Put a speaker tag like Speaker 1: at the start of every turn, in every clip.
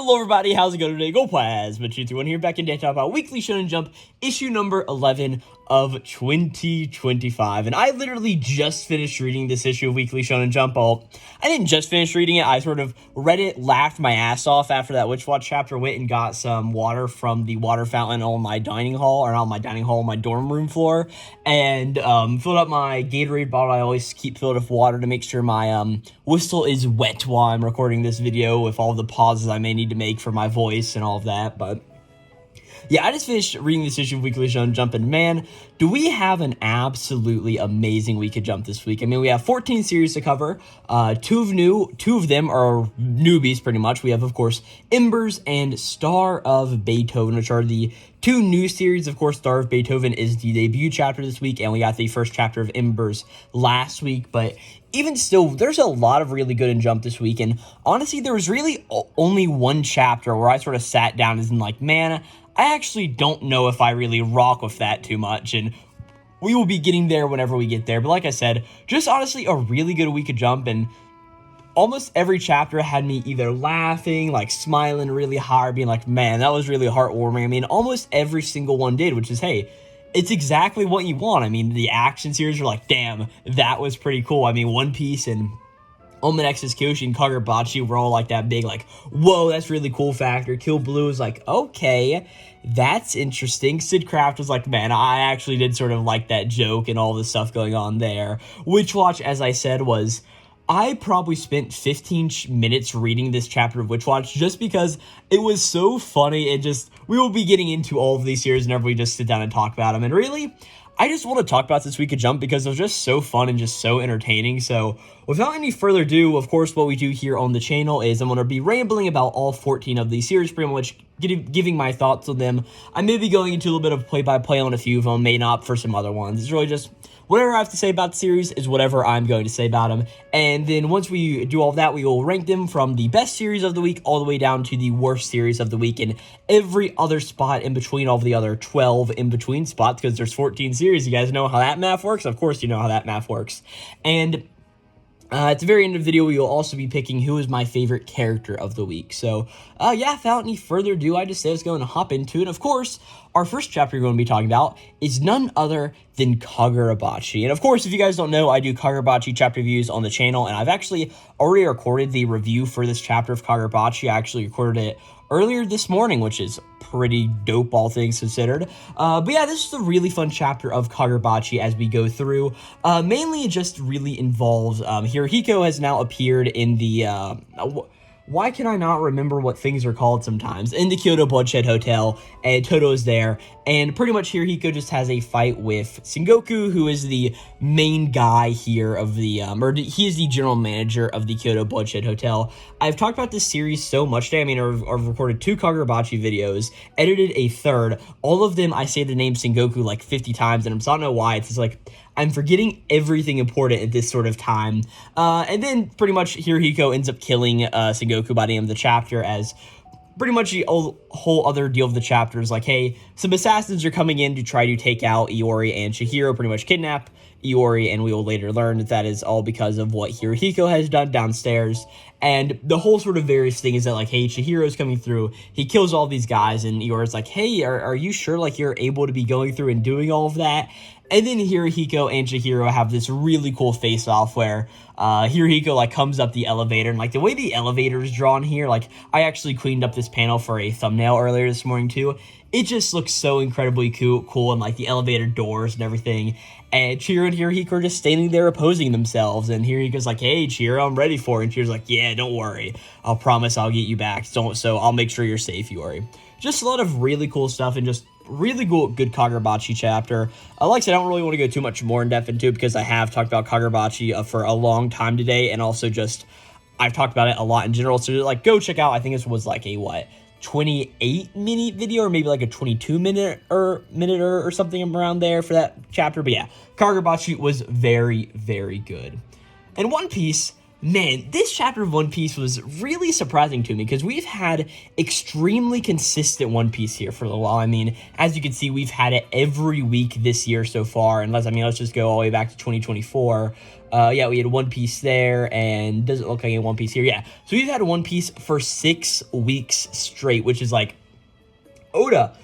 Speaker 1: Hello everybody, how's it going today? Glowplasma 221 here, back in to talk about Weekly Shonen Jump, issue number 11 of 2025. And I literally just finished reading this issue of Weekly Shonen Jump. Well, I didn't just finish reading it, I sort of read it, laughed my ass off after that Witch Watch chapter, went and got some water from the water fountain on my dining hall, or not my dining hall, my dorm room floor, and filled up my Gatorade bottle. I always keep filled with water to make sure my whistle is wet while I'm recording this video, with all the pauses I may need to make for my voice and all of that. But yeah, I just finished reading this issue of Weekly Shonen Jump, and man, do we have an absolutely amazing week of Jump this week. I mean, we have 14 series to cover. Two of them are newbies, pretty much. We have, of course, Embers and Star of Beethoven, which are the two new series. Of course, Star of Beethoven is the debut chapter this week, and we got the first chapter of Embers last week. But even still, there's a lot of really good in Jump this week, and honestly, there was really only one chapter where I sort of sat down and like, man, I actually don't know if I really rock with that too much, and we will be getting there whenever we get there. But like I said, just honestly a really good week of Jump, and almost every chapter had me either laughing, like smiling really hard, being like, man, that was really heartwarming. I mean, almost every single one did, which is, hey, it's exactly what you want. I mean, the action series are like, damn, that was pretty cool. I mean, One Piece and Nexus, Kyoshi, and Kagurabachi were all like that big, like, whoa, that's really cool factor. Kill Blue was like, okay, that's interesting. Sid Craft was like, man, I actually did sort of like that joke and all the stuff going on there. Witch Watch, as I said, was, I probably spent 15 minutes reading this chapter of Witch Watch just because it was so funny, and just, we will be getting into all of these series whenever we just sit down and talk about them. And really, I just want to talk about this week of Jump because it was just so fun and just so entertaining. So without any further ado, of course, what we do here on the channel is I'm going to be rambling about all 14 of these series, pretty much giving my thoughts on them. I may be going into a little bit of play-by-play on a few of them, may not for some other ones. It's really just whatever I have to say about the series is whatever I'm going to say about them. And then once we do all of that, we will rank them from the best series of the week all the way down to the worst series of the week, and every other spot in between all of the other 12 in-between spots, because there's 14 series. You guys know how that math works? Of course you know how that math works. And at the very end of the video, we will also be picking who is my favorite character of the week. So, yeah, without any further ado, I just say let's go and hop into it. And of course, our first chapter we're going to be talking about is none other than Kagurabachi. And of course, if you guys don't know, I do Kagurabachi chapter reviews on the channel, and I've actually already recorded the review for this chapter of Kagurabachi. I actually recorded it earlier this morning, which is pretty dope, all things considered. But yeah, this is a really fun chapter of Kagurabachi as we go through. Mainly, it just really involves Hirohiko has now appeared in the why can I not remember what things are called sometimes? In the Kyoto Bloodshed Hotel, and Toto is there, and pretty much Hirohiko just has a fight with Sengoku, who is the main guy here of the, or he is the general manager of the Kyoto Bloodshed Hotel. I've talked about this series so much today. I mean, I've recorded 2 Kagurabachi videos, edited a third. All of them, I say the name Sengoku like 50 times, and I don't know why. It's just like, I'm forgetting everything important at this sort of time. And then pretty much Hirohiko ends up killing Sengoku by the end of the chapter, as pretty much the whole other deal of the chapter is like, hey, some assassins are coming in to try to take out Iori and Chihiro, pretty much kidnap Iori, and we will later learn that that is all because of what Hirohiko has done downstairs. And the whole sort of various thing is that, like, hey, Chihiro's coming through, he kills all these guys, and Iori's like, hey, are you sure, like, you're able to be going through and doing all of that? And then Hirohiko and Chihiro have this really cool face-off where Hirohiko, like, comes up the elevator, and, like, the way the elevator is drawn here, like, I actually cleaned up this panel for a thumbnail earlier this morning, too. It just looks so incredibly cool, and, like, the elevator doors and everything. And Chihiro and Hirohiko are just standing there opposing themselves, and Hirohiko's like, hey, Chihiro, I'm ready for it. And Chihiro's like, yeah, don't worry. I'll promise I'll get you back, so I'll make sure you're safe, Iori. Just a lot of really cool stuff, and just really good Kagurabachi chapter. Like I said, I don't really want to go too much more in depth into it because I have talked about Kagurabachi for a long time today, and also just I've talked about it a lot in general. So like, go check out. I think this was like a 28-minute video, or maybe like a 22-minute or something around there for that chapter. But yeah, Kagurabachi was very, very good. And One Piece, Man, this chapter of One Piece was really surprising to me because we've had extremely consistent One Piece here for a little while. I mean, as you can see, we've had it every week this year so far. And let's just go all the way back to 2024. Yeah, we had One Piece there, and doesn't look like a One Piece here. Yeah, so we've had One Piece for 6 weeks straight, which is like, Oda,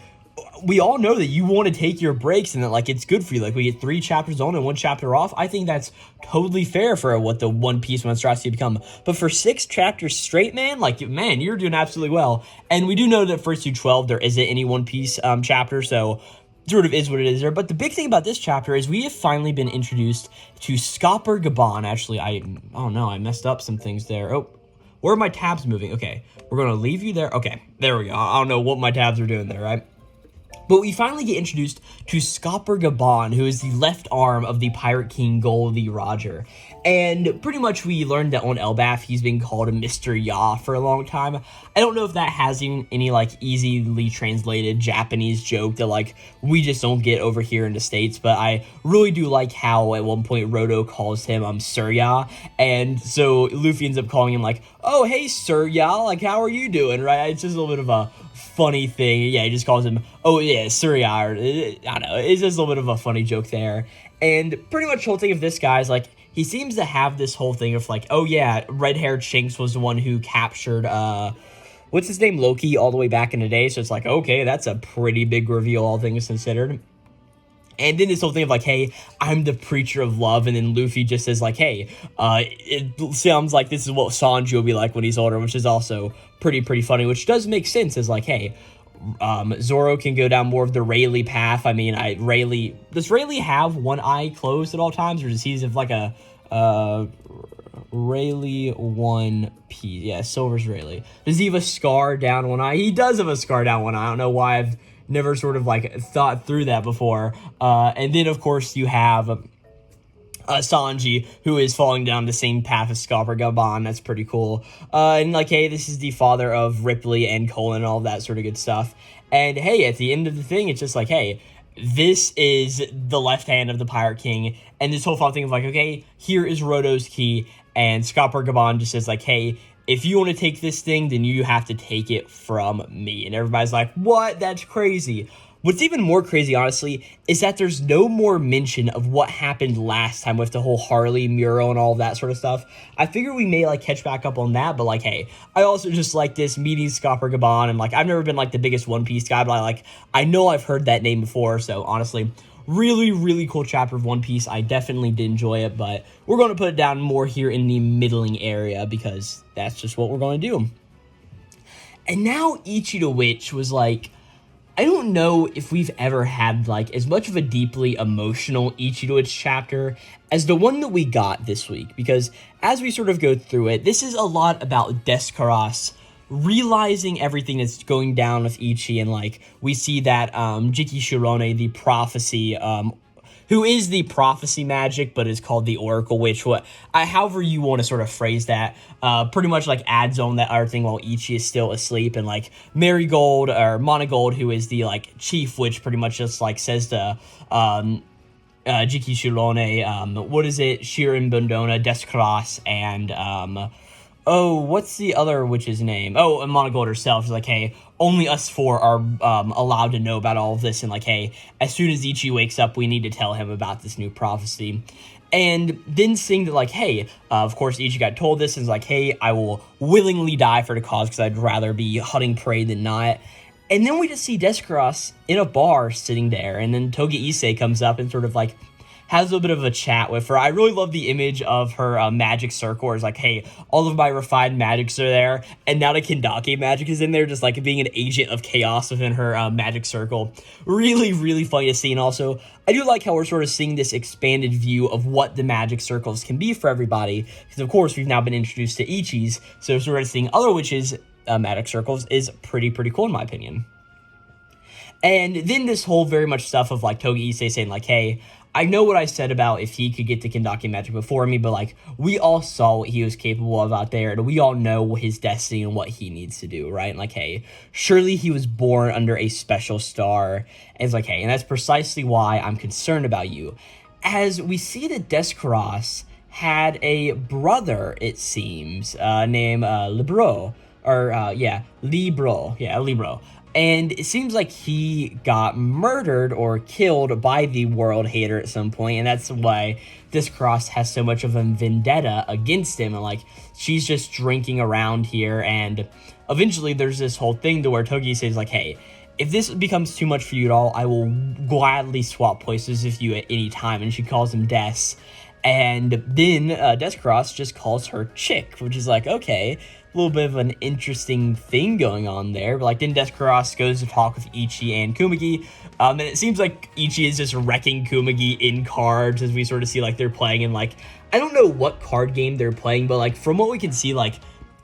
Speaker 1: we all know that you want to take your breaks and that, like, it's good for you. Like, we get 3 chapters on and 1 chapter off. I think that's totally fair for what the One Piece monstrosity become. But for 6 chapters straight, man, you're doing absolutely well. And we do know that first through 12, there isn't any One Piece chapter, so sort of is what it is there. But the big thing about this chapter is we have finally been introduced to Scopper Gaban. Actually, oh no, I messed up some things there. Oh, where are my tabs moving? Okay, we're going to leave you there. Okay, there we go. I don't know what my tabs are doing there, right? But we finally get introduced to Scopper Gaban, who is the left arm of the Pirate King Goldie Roger. And pretty much we learned that on Elbaf, he's been called a Mr. Ya for a long time. I don't know if that has any, like, easily translated Japanese joke that, like, we just don't get over here in the States. But I really do like how at one point Roto calls him Sir Ya. And so Luffy ends up calling him, like, oh, hey, Sir Ya, like, how are you doing, right? It's just a little bit of a funny thing. Yeah, he just calls him, oh, yeah, Sir Ya. I don't know. It's just a little bit of a funny joke there. And pretty much the whole thing of this guy is, like, he seems to have this whole thing of, like, oh, yeah, red-haired Shanks was the one who captured, what's his name, Loki, all the way back in the day. So it's like, okay, that's a pretty big reveal, all things considered. And then this whole thing of, like, hey, I'm the preacher of love. And then Luffy just says, like, hey, it sounds like this is what Sanji will be like when he's older, which is also pretty funny, which does make sense as, like, hey, Zoro can go down more of the Rayleigh path. I mean, does Rayleigh have one eye closed at all times, or does he have, like, a Rayleigh One Piece? Yeah, Silver's Rayleigh. Does he have a scar down one eye? He does have a scar down one eye. I don't know why I've never sort of, like, thought through that before. And then, of course, you have Sanji, who is falling down the same path as Scopper Gaban. That's pretty cool. And, like, hey, this is the father of Ripley and Colin and all that sort of good stuff. And, hey, at the end of the thing, it's just like, hey, this is the left hand of the Pirate King. And this whole thing of, like, okay, here is Roto's key. And Scopper Gaban just says, like, hey, if you want to take this thing, then you have to take it from me. And everybody's like, what? That's crazy. What's even more crazy, honestly, is that there's no more mention of what happened last time with the whole Harley mural and all that sort of stuff. I figure we may, like, catch back up on that, but, like, hey, I also just like this meeting Scopper Gaban, and, like, I've never been, like, the biggest One Piece guy, but I know I've heard that name before, so honestly, really cool chapter of One Piece. I definitely did enjoy it, but we're going to put it down more here in the middling area because that's just what we're going to do. And now Ichi the Witch was, like, I don't know if we've ever had, like, as much of a deeply emotional Ichi the Witch chapter as the one that we got this week, because as we sort of go through it, this is a lot about Descaras realizing everything that's going down with Ichi, and, like, we see that Jiki Shirone, the prophecy, who is the prophecy magic, but is called the Oracle Witch. However you want to sort of phrase that, pretty much, like, adds on that other thing while Ichi is still asleep. And, like, Marigold, or Monogold, who is the, like, chief witch, pretty much just, like, says to Jiki Shirone, what is it? Shirin Bondona, Descaras, and, what's the other witch's name? Oh, and Monogold herself. She's like, hey, only us 4 are allowed to know about all of this. And, like, hey, as soon as Ichi wakes up, we need to tell him about this new prophecy. And then seeing that, like, hey, of course, Ichi got told this and is like, hey, I will willingly die for the cause because I'd rather be hunting prey than not. And then we just see Descaras in a bar sitting there. And then Toge Issei comes up and sort of, like, has a little bit of a chat with her. I really love the image of her magic circle. It's like, hey, all of my refined magics are there, and now the Kendake magic is in there, just, like, being an agent of chaos within her magic circle. Really funny to see. And also, I do like how we're sort of seeing this expanded view of what the magic circles can be for everybody, because, of course, we've now been introduced to Ichi's, so sort of seeing other witches' magic circles is pretty cool, in my opinion. And then this whole very much stuff of, like, Toge Issei saying, like, hey, I know what I said about if he could get the Kendake magic before me, but, like, we all saw what he was capable of out there, and we all know his destiny and what he needs to do, right? And, like, hey, surely he was born under a special star. And it's like, hey, and that's precisely why I'm concerned about you. As we see that Descaras had a brother, it seems, named Libro. Libro. And it seems like he got murdered or killed by the World Hater at some point, and that's why this Cross has so much of a vendetta against him, and like she's just drinking around here, and eventually there's this whole thing to where Togi says like, hey, if this becomes too much for you at all, I will gladly swap places with you at any time. And she calls him Des. And then Descross just calls her Chick, which is like, okay, a little bit of an interesting thing going on there. But like then Descross goes to talk with Ichi and Kumagi. And it seems like Ichi is just wrecking Kumagi in cards as we sort of see like they're playing in like, I don't know what card game they're playing, but like from what we can see, like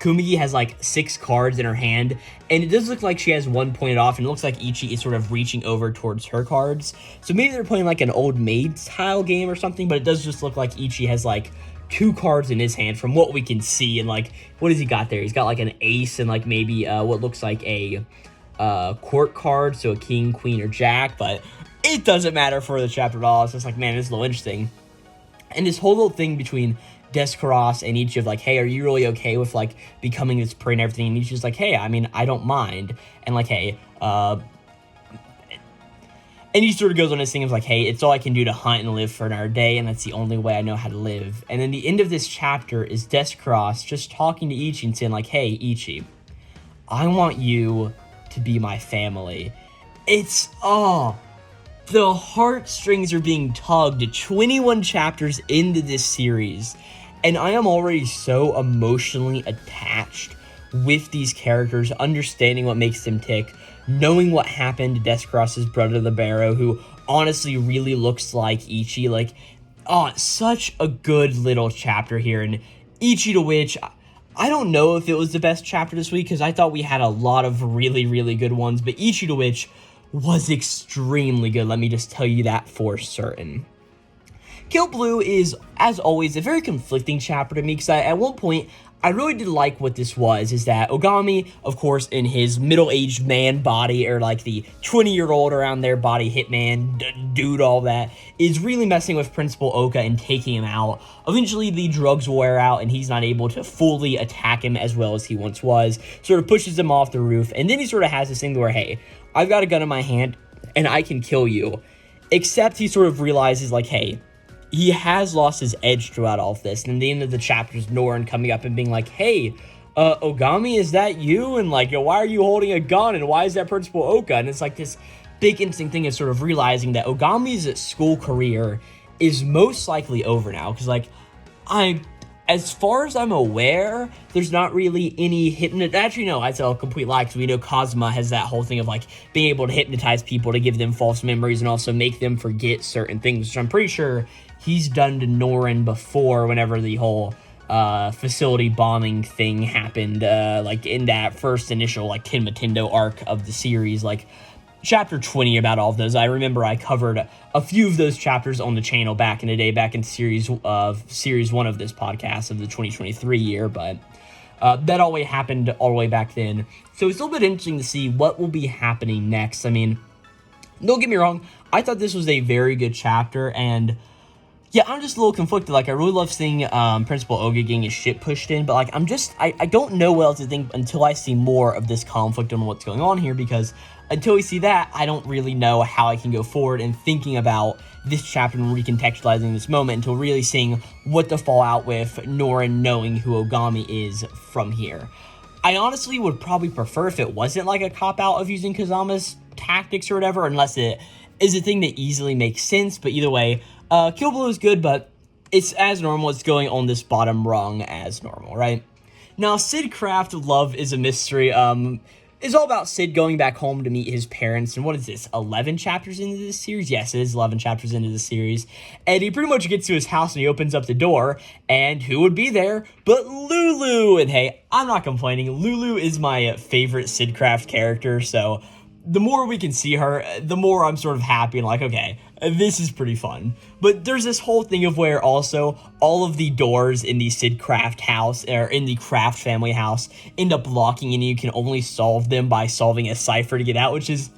Speaker 1: Kumagi has like 6 cards in her hand, and it does look like she has one pointed off, and it looks like Ichi is sort of reaching over towards her cards. So maybe they're playing like an old maid style game or something, but it does just look like Ichi has like 2 cards in his hand from what we can see. And like, what has he got there? He's got like an ace and like maybe what looks like a court card, so a king, queen, or jack, but it doesn't matter for the chapter at all. It's just like, man, this is a little interesting. And this whole little thing between Descross and Ichi of like, hey, are you really okay with like becoming this prey and everything? And Ichi's like, hey, I mean, I don't mind. And like, hey, and he sort of goes on this thing of like, hey, it's all I can do to hunt and live for another day, and that's the only way I know how to live. And then the end of this chapter is Descross just talking to Ichi and saying like, hey, Ichi, I want you to be my family. It's, the heartstrings are being tugged 21 chapters into this series, and I am already so emotionally attached with these characters, understanding what makes them tick, knowing what happened to Descross's brother, the Barrow, who honestly really looks like Ichi. Like, such a good little chapter here, and Ichi to which, I don't know if it was the best chapter this week, because I thought we had a lot of really, really good ones, but Ichi to which was extremely good, let me just tell you that for certain. Kill Blue is, as always, a very conflicting chapter to me, because at one point, I really did like what this was, is that Ogami, of course, in his middle-aged man body, or like the 20-year-old around their body, hitman, dude, all that, is really messing with Principal Oka and taking him out. Eventually, the drugs will wear out, and he's not able to fully attack him as well as he once was, sort of pushes him off the roof, and then he sort of has this thing where, hey, I've got a gun in my hand, and I can kill you. Except he sort of realizes, like, hey, he has lost his edge throughout all of this. And in the end of the chapter is Norin coming up and being like, hey, Ogami, is that you? And like, why are you holding a gun? And why is that Principal Oka? And it's like this big interesting thing is sort of realizing that Ogami's school career is most likely over now. Because like, as far as I'm aware, there's not really any actually, no, I'd say a complete lie, because we know Kazuma has that whole thing of, like, being able to hypnotize people to give them false memories and also make them forget certain things, which I'm pretty sure he's done to Norin before whenever the whole facility bombing thing happened, like, in that first initial, like, Tenmatendo arc of the series, like, Chapter 20 about all of those. I remember I covered a few of those chapters on the channel back in the day, back in series 1 of this podcast of the 2023 year, but that always happened all the way back then. So it's a little bit interesting to see what will be happening next. I mean, don't get me wrong, I thought this was a very good chapter, and yeah, I'm just a little conflicted. Like, I really love seeing Principal Oga getting his shit pushed in, but like, I don't know what else to think until I see more of this conflict on what's going on here, because until we see that, I don't really know how I can go forward in thinking about this chapter and recontextualizing this moment until really seeing what the fallout with Norin knowing who Ogami is from here. I honestly would probably prefer if it wasn't like a cop-out of using Kazama's tactics or whatever, unless it is a thing that easily makes sense, but either way, Kill Blue is good, but it's as normal. It's going on this bottom rung as normal, right? Now, Sid Craft Love is a Mystery, is all about Sid going back home to meet his parents, and what is this, 11 chapters into this series? Yes, it is 11 chapters into the series, and he pretty much gets to his house, and he opens up the door, and who would be there but Lulu? And hey, I'm not complaining, Lulu is my favorite Sid Craft character, so the more we can see her, the more I'm sort of happy and like, okay, this is pretty fun. But there's this whole thing of where also all of the doors in the Sid Craft house, or in the Craft family house, end up locking, and you can only solve them by solving a cipher to get out, which is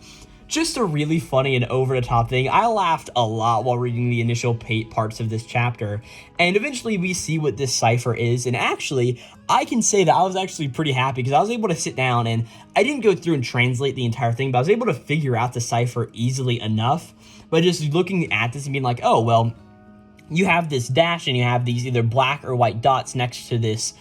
Speaker 1: just a really funny and over-the-top thing. I laughed a lot while reading the initial parts of this chapter, and eventually we see what this cipher is, and actually, I can say that I was actually pretty happy because I was able to sit down, and I didn't go through and translate the entire thing, but I was able to figure out the cipher easily enough by just looking at this and being like, oh, well, you have this dash and you have these either black or white dots next to this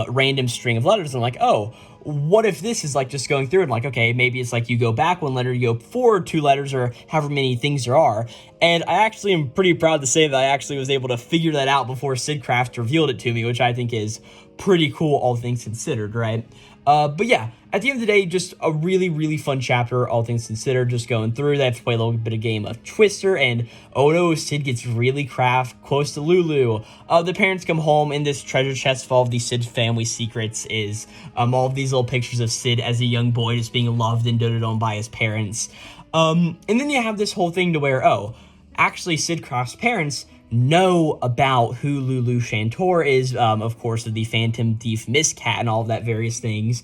Speaker 1: random string of letters. I'm like, oh, what if this is like just going through and like, okay, maybe it's like you go back one letter, you go forward 2 letters, or however many things there are. And I actually am pretty proud to say that I actually was able to figure that out before Sidcraft revealed it to me, which I think is pretty cool, all things considered, right? But yeah, at the end of the day, just a really, really fun chapter, all things considered, just going through. They have to play a little bit of game of Twister, and oh no, Sid gets really close to Lulu. The parents come home, and this treasure chest full of the Sid family secrets is all of these little pictures of Sid as a young boy just being loved and doted on by his parents. And then you have this whole thing to where, oh, actually Sidcraft's parents know about who Lulu Shantor is, of course, of the Phantom Thief Miss Cat and all of that various things,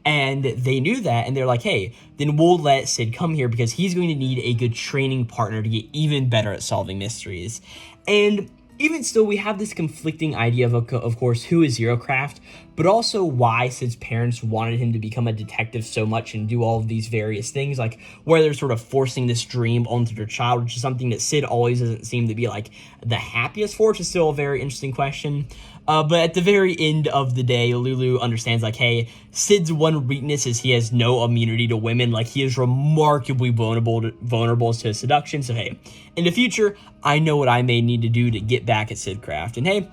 Speaker 1: and they knew that, and they're like, hey, then we'll let Sid come here because he's going to need a good training partner to get even better at solving mysteries. And even still, we have this conflicting idea of course, who is Zerocraft, but also why Sid's parents wanted him to become a detective so much and do all of these various things, like where they're sort of forcing this dream onto their child, which is something that Sid always doesn't seem to be like the happiest for, which is still a very interesting question. But at the very end of the day, Lulu understands, like, hey, Sid's one weakness is he has no immunity to women. Like, he is remarkably vulnerable to seduction. So, hey, in the future, I know what I may need to do to get back at Sidcraft. And, hey,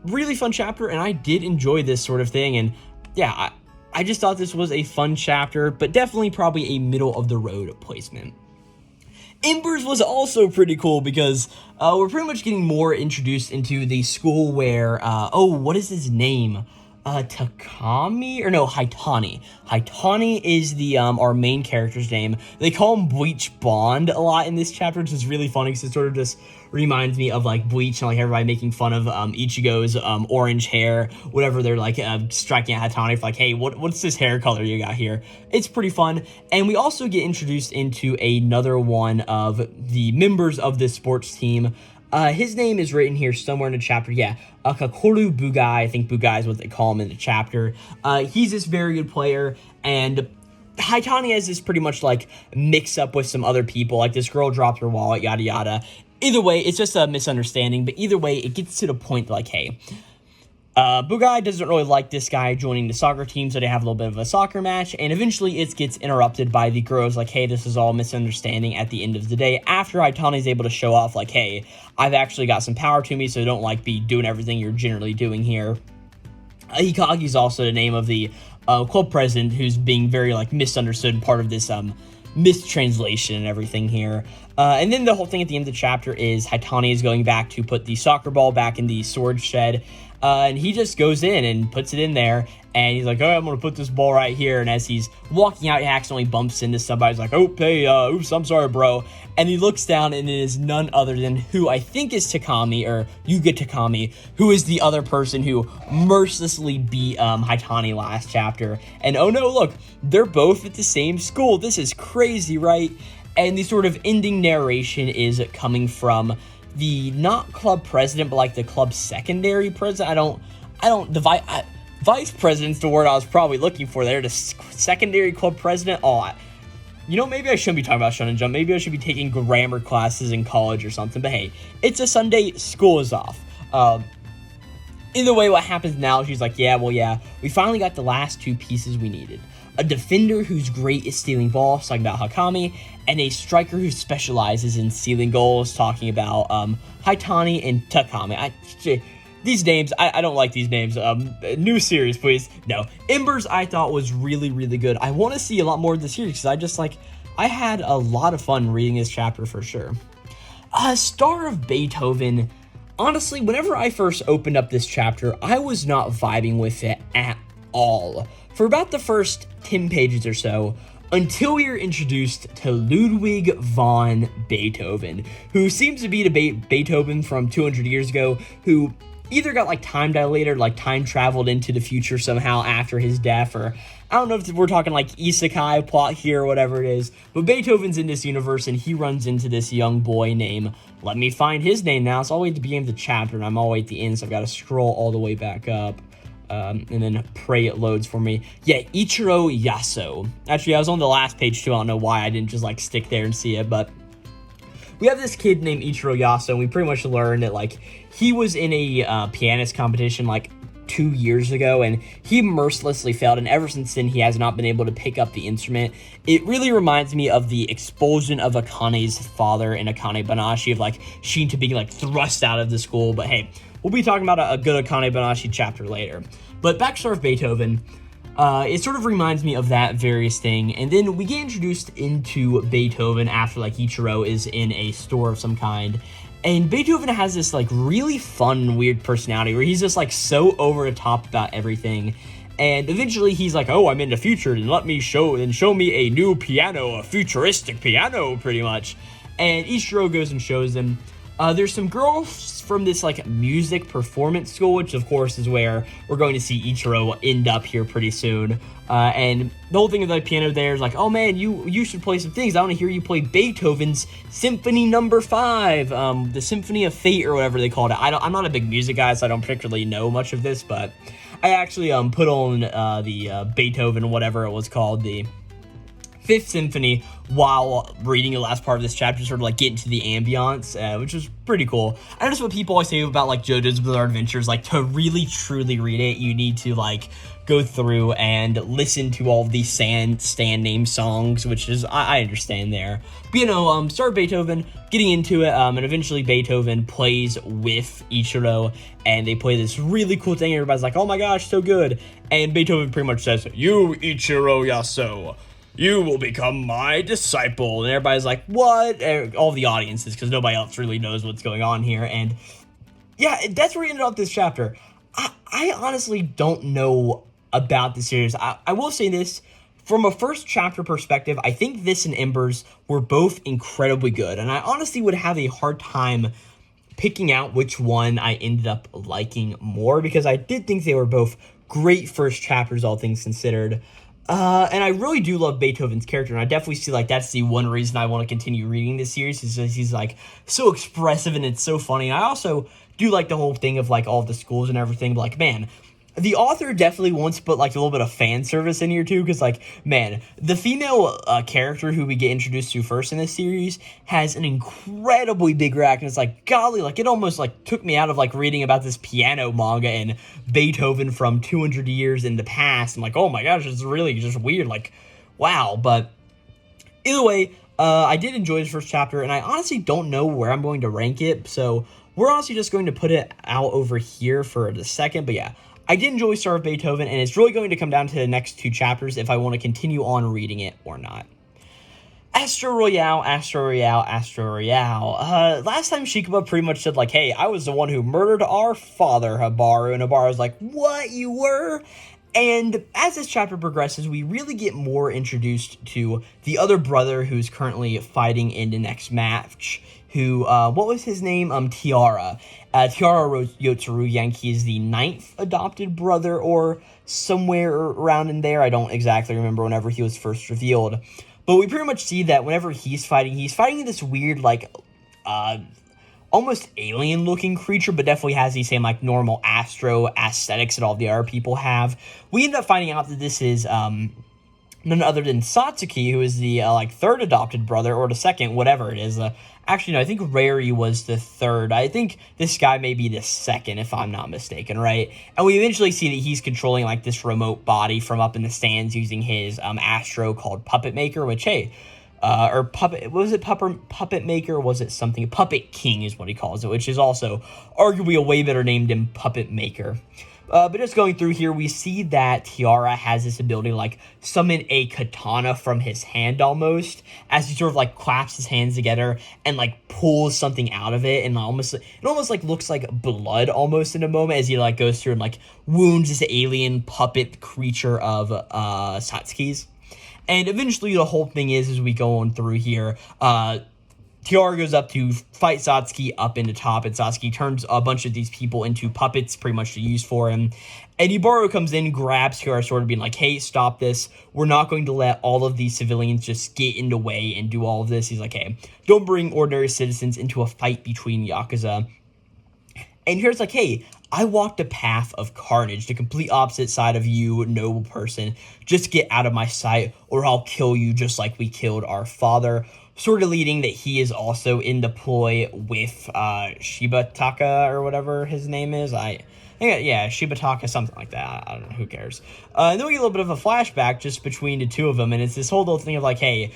Speaker 1: really fun chapter, and I did enjoy this sort of thing. And, yeah, I just thought this was a fun chapter, but definitely probably a middle-of-the-road placement. Embers was also pretty cool because we're pretty much getting more introduced into the school where, what is his name? Takami? Or no, Haitani. Haitani is the our main character's name. They call him Bleach Bond a lot in this chapter, which is really funny because it sort of just reminds me of like Bleach and like everybody making fun of Ichigo's orange hair, whatever they're like striking at Haitani for like, hey, what's this hair color you got here? It's pretty fun. And we also get introduced into another one of the members of this sports team. His name is written here somewhere in the chapter. Yeah, Kakoru Bugai. I think Bugai is what they call him in the chapter. He's this very good player, and Haitani has this pretty much like mix up with some other people. Like this girl dropped her wallet, yada yada. Either way, it's just a misunderstanding. But either way, it gets to the point that, like, hey, Bugai doesn't really like this guy joining the soccer team, so they have a little bit of a soccer match, and eventually it gets interrupted by the girls, like, hey, this is all a misunderstanding at the end of the day, after Haitani's able to show off, like, hey, I've actually got some power to me, so don't, like, be doing everything you're generally doing here. Hikagi's also the name of the club president, who's being very, like, misunderstood and part of this, mistranslation and everything here. And then the whole thing at the end of the chapter is Haitani is going back to put the soccer ball back in the sword shed, and he just goes in and puts it in there, and he's like, oh, I'm gonna put this ball right here, and as he's walking out, he accidentally bumps into somebody. He's like, oh, hey, oops, I'm sorry, bro, and he looks down, and it is none other than who I think is Takami, or Yuga Takami, who is the other person who mercilessly beat Haitani last chapter, and oh no, look, they're both at the same school. This is crazy, right? And the sort of ending narration is coming from the not club president, but like the club secondary president. Vice president's the word I was probably looking for there. The secondary club president. Maybe I shouldn't be talking about Shonen Jump. Maybe I should be taking grammar classes in college or something. But hey, it's a Sunday. School is off. Either way, what happens now, she's like, yeah, we finally got the last 2 pieces we needed. A defender who's great at stealing balls, talking about Hakami, and a striker who specializes in stealing goals, talking about Haitani and Takami. These names, I don't like these names. New series, please. No. Embers, I thought was really, really good. I want to see a lot more of the series, because I had a lot of fun reading this chapter for sure. Star of Beethoven. Honestly, whenever I first opened up this chapter, I was not vibing with it at all. For about the first 10 pages or so, until we are introduced to Ludwig von Beethoven, who seems to be the Beethoven from 200 years ago, who either got like time dilated, like time traveled into the future somehow after his death, or I don't know if we're talking like isekai plot here or whatever it is, but Beethoven's in this universe and he runs into this young boy named, let me find his name now, it's all the way at the beginning of the chapter and I'm all the way at the end, so I've got to scroll all the way back up. And then pray it loads for me. Yeah, Ichiro Yaso. Actually, I was on the last page too. I don't know why I didn't just like stick there and see it, but we have this kid named Ichiro Yaso, and we pretty much learned that like he was in a pianist competition like 2 years ago, and he mercilessly failed, and ever since then he has not been able to pick up the instrument. It really reminds me of the expulsion of Akane's father in Akane Banashi, of like Shinta being like thrust out of the school. But hey, we'll be talking about a good Akane Banashi chapter later. But backstory of Beethoven, it sort of reminds me of that various thing. And then we get introduced into Beethoven after like Ichiro is in a store of some kind. And Beethoven has this like really fun, weird personality where he's just like so over the top about everything. And eventually he's like, oh, I'm in the future, and show me a new piano, a futuristic piano, pretty much. And Ichiro goes and shows him. There's some girls from this like music performance school, which of course is where we're going to see Ichiro end up here pretty soon. And the whole thing of the piano there is like, oh man, you should play some things. I want to hear you play Beethoven's Symphony No. 5, the Symphony of Fate or whatever they called it. I'm not a big music guy, so I don't particularly know much of this, but I actually put on the Beethoven, whatever it was called, the Fifth Symphony, while reading the last part of this chapter, sort of like get into the ambiance, which was pretty cool. I noticed what people always say about like JoJo's Bizarre Adventures, like to really truly read it, you need to like go through and listen to all of these stand name songs, which is, I understand there. But you know, start Beethoven, getting into it, and eventually Beethoven plays with Ichiro, and they play this really cool thing, everybody's like, oh my gosh, so good, and Beethoven pretty much says, you Ichiro Yaso, you will become my disciple. And everybody's like, what? All the audiences, because nobody else really knows what's going on here. And yeah, that's where we ended up this chapter. I honestly don't know about the series. I will say this, from a first chapter perspective, I think this and Embers were both incredibly good. And I honestly would have a hard time picking out which one I ended up liking more, because I did think they were both great first chapters, all things considered. And I really do love Beethoven's character, and I definitely see, like, that's the one reason I want to continue reading this series, is because he's, like, so expressive and it's so funny. And I also do like the whole thing of, like, all the schools and everything, but, like, man, the author definitely wants to put, like, a little bit of fan service in here, too, because, like, man, the female character who we get introduced to first in this series has an incredibly big rack, and it's like, golly, like, it almost, like, took me out of, like, reading about this piano manga and Beethoven from 200 years in the past. I'm like, oh my gosh, it's really just weird, like, wow. But either way, I did enjoy this first chapter, and I honestly don't know where I'm going to rank it, so we're honestly just going to put it out over here for the second. But yeah, I did enjoy Star of Beethoven, and it's really going to come down to the next two chapters if I want to continue on reading it or not. Astro Royale, Astro Royale, Astro Royale. Last time Shikaba pretty much said, like, hey, I was the one who murdered our father, Habaru, and Habaru was like, what, you were? And as this chapter progresses, we really get more introduced to the other brother who's currently fighting in the next match, who, what was his name? Tiara. Tiara Yotsuru Yankee is the 9th adopted brother, or somewhere around in there. I don't exactly remember whenever he was first revealed. But we pretty much see that whenever he's fighting this weird, like, almost alien-looking creature, but definitely has these same, like, normal astro aesthetics that all the other people have. We end up finding out that this is, none other than Satsuki, who is the, like, 3rd adopted brother, or the 2nd, whatever it is. Actually, no, I think Rary was the 3rd. I think this guy may be the 2nd, if I'm not mistaken, right? And we eventually see that he's controlling, like, this remote body from up in the stands using his, astro called Puppet Maker, which, hey, or Puppet, was it Puppet Maker, was it something? Puppet King is what he calls it, which is also arguably a way better name than Puppet Maker. But just going through here, we see that Tiara has this ability to, like, summon a katana from his hand almost, as he sort of, like, claps his hands together and, like, pulls something out of it, and it almost, like, looks like blood almost in a moment as he, like, goes through and, like, wounds this alien puppet creature of Satsuki's. And eventually the whole thing is, as we go on through here, Tiara goes up to fight Satsuki up into top, and Satsuki turns a bunch of these people into puppets pretty much to use for him. And Ibaru comes in, grabs Tiara's sword, being like, hey, stop this. We're not going to let all of these civilians just get in the way and do all of this. He's like, hey, don't bring ordinary citizens into a fight between Yakuza. And here's like, hey, I walked a path of carnage, the complete opposite side of you, noble person. Just get out of my sight, or I'll kill you just like we killed our father. Sort of leading that he is also in the ploy with Shibataka, or whatever his name is. I think, yeah, Shibataka, something like that. I don't know, who cares? And then we get a little bit of a flashback just between the two of them, and it's this whole little thing of like, hey,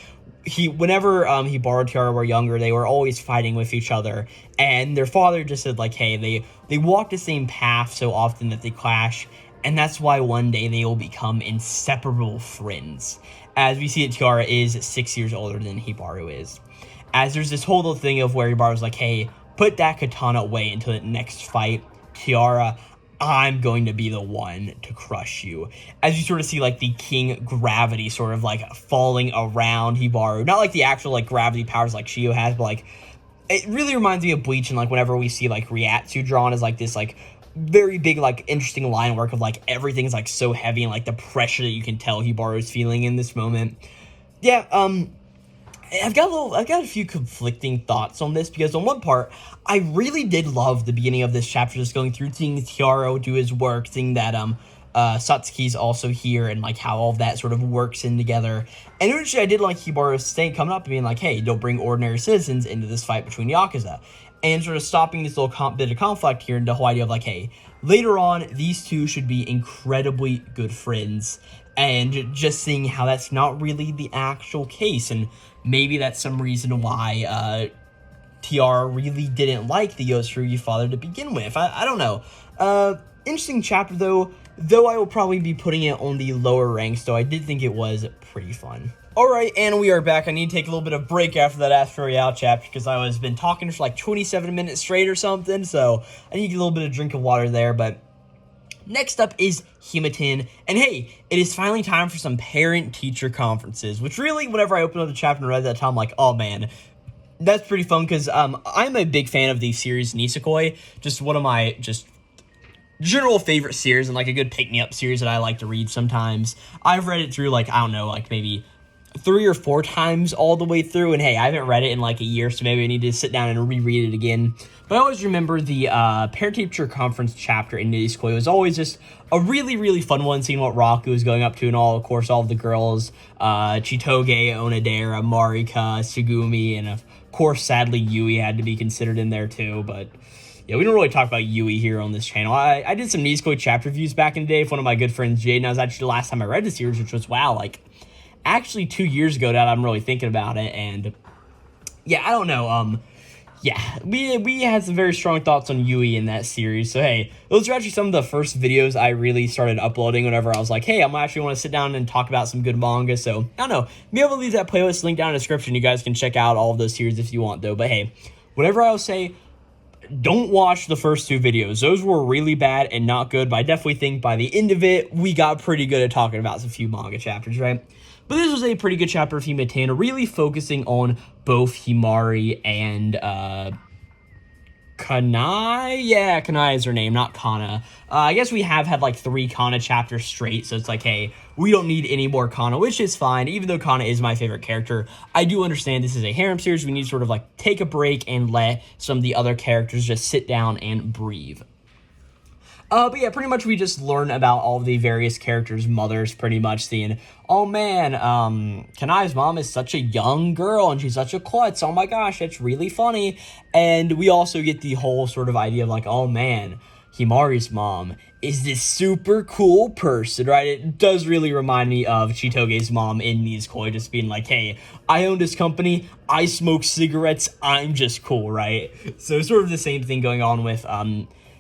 Speaker 1: whenever he borrowed Tiara were younger, they were always fighting with each other, and their father just said like, hey, they walk the same path so often that they clash, and that's why one day they will become inseparable friends. As we see that Tiara is 6 years older than Hibaru is. As there's this whole little thing of where Hibaru's like, hey, put that katana away until the next fight. Tiara, I'm going to be the one to crush you. As you sort of see like the King Gravity sort of like falling around Hibaru. Not like the actual like gravity powers like Shio has, but like it really reminds me of Bleach, and like whenever we see like Ryatsu drawn as like this like very big, like, interesting line work of, like, everything's, like, so heavy and, like, the pressure that you can tell Hibaru's feeling in this moment. Yeah, I've got a few conflicting thoughts on this, because on one part, I really did love the beginning of this chapter, just going through, seeing Tiara do his work, seeing that, Satsuki's also here, and, like, how all of that sort of works in together. And eventually, I did like Hibaru coming up and being like, hey, don't bring ordinary citizens into this fight between Yakuza. And sort of stopping this little bit of conflict here, and the whole idea of like, hey, later on, these two should be incredibly good friends, and just seeing how that's not really the actual case, and maybe that's some reason why Tiara really didn't like the Yoshiryu father to begin with. I don't know. Interesting chapter, though I will probably be putting it on the lower ranks, though I did think it was pretty fun. Alright, and we are back. I need to take a little bit of break after that Astro Royale chapter, because I was been talking for like 27 minutes straight or something, so I need to get a little bit of drink of water there. But next up is Himatin, and hey, it is finally time for some parent-teacher conferences, which really, whenever I opened up the chapter and read that, I'm like, oh man, that's pretty fun, because I'm a big fan of the series Nisekoi, just one of my general favorite series, and like a good pick-me-up series that I like to read sometimes. I've read it through like, I don't know, like maybe 3 or 4 times all the way through, and hey, I haven't read it in like a year, so maybe I need to sit down and reread it again. But I always remember the parent-teacher conference chapter in Nisekoi was always just a really, really fun one, seeing what Raku was going up to, and all of the girls, Chitoge, Onodera, Marika, Sugumi, and of course, sadly, Yui had to be considered in there too, but yeah, we don't really talk about Yui here on this channel. I did some Nisekoi chapter reviews back in the day with one of my good friends, Jade, and that was actually the last time I read the series, which was, wow, like, actually 2 years ago now that I'm really thinking about it. And yeah, I don't know, yeah, we had some very strong thoughts on Yui in that series. So hey, those are actually some of the first videos I really started uploading whenever I was like, hey, I'm actually want to sit down and talk about some good manga. So I don't know, maybe I'll leave that playlist link down in the description. You guys can check out all of those series if you want though. But hey, whatever I'll say, don't watch the first 2 videos. Those were really bad and not good, but I definitely think by the end of it, we got pretty good at talking about a few manga chapters, right? But this was a pretty good chapter of Himatana, really focusing on both Himari and Kanai? Yeah, Kanai is her name, not Kana. I guess we have had like 3 Kana chapters straight, so it's like, hey, we don't need any more Kana, which is fine. Even though Kana is my favorite character, I do understand this is a harem series. We need to sort of like take a break and let some of the other characters just sit down and breathe. But yeah, pretty much we just learn about all of the various characters' mothers, pretty much seeing, oh man, Kanai's mom is such a young girl, and she's such a klutz, oh my gosh, that's really funny. And we also get the whole sort of idea of like, oh man, Himari's mom is this super cool person, right? It does really remind me of Chitoge's mom in Nisekoi, just being like, hey, I own this company, I smoke cigarettes, I'm just cool, right? So sort of the same thing going on with,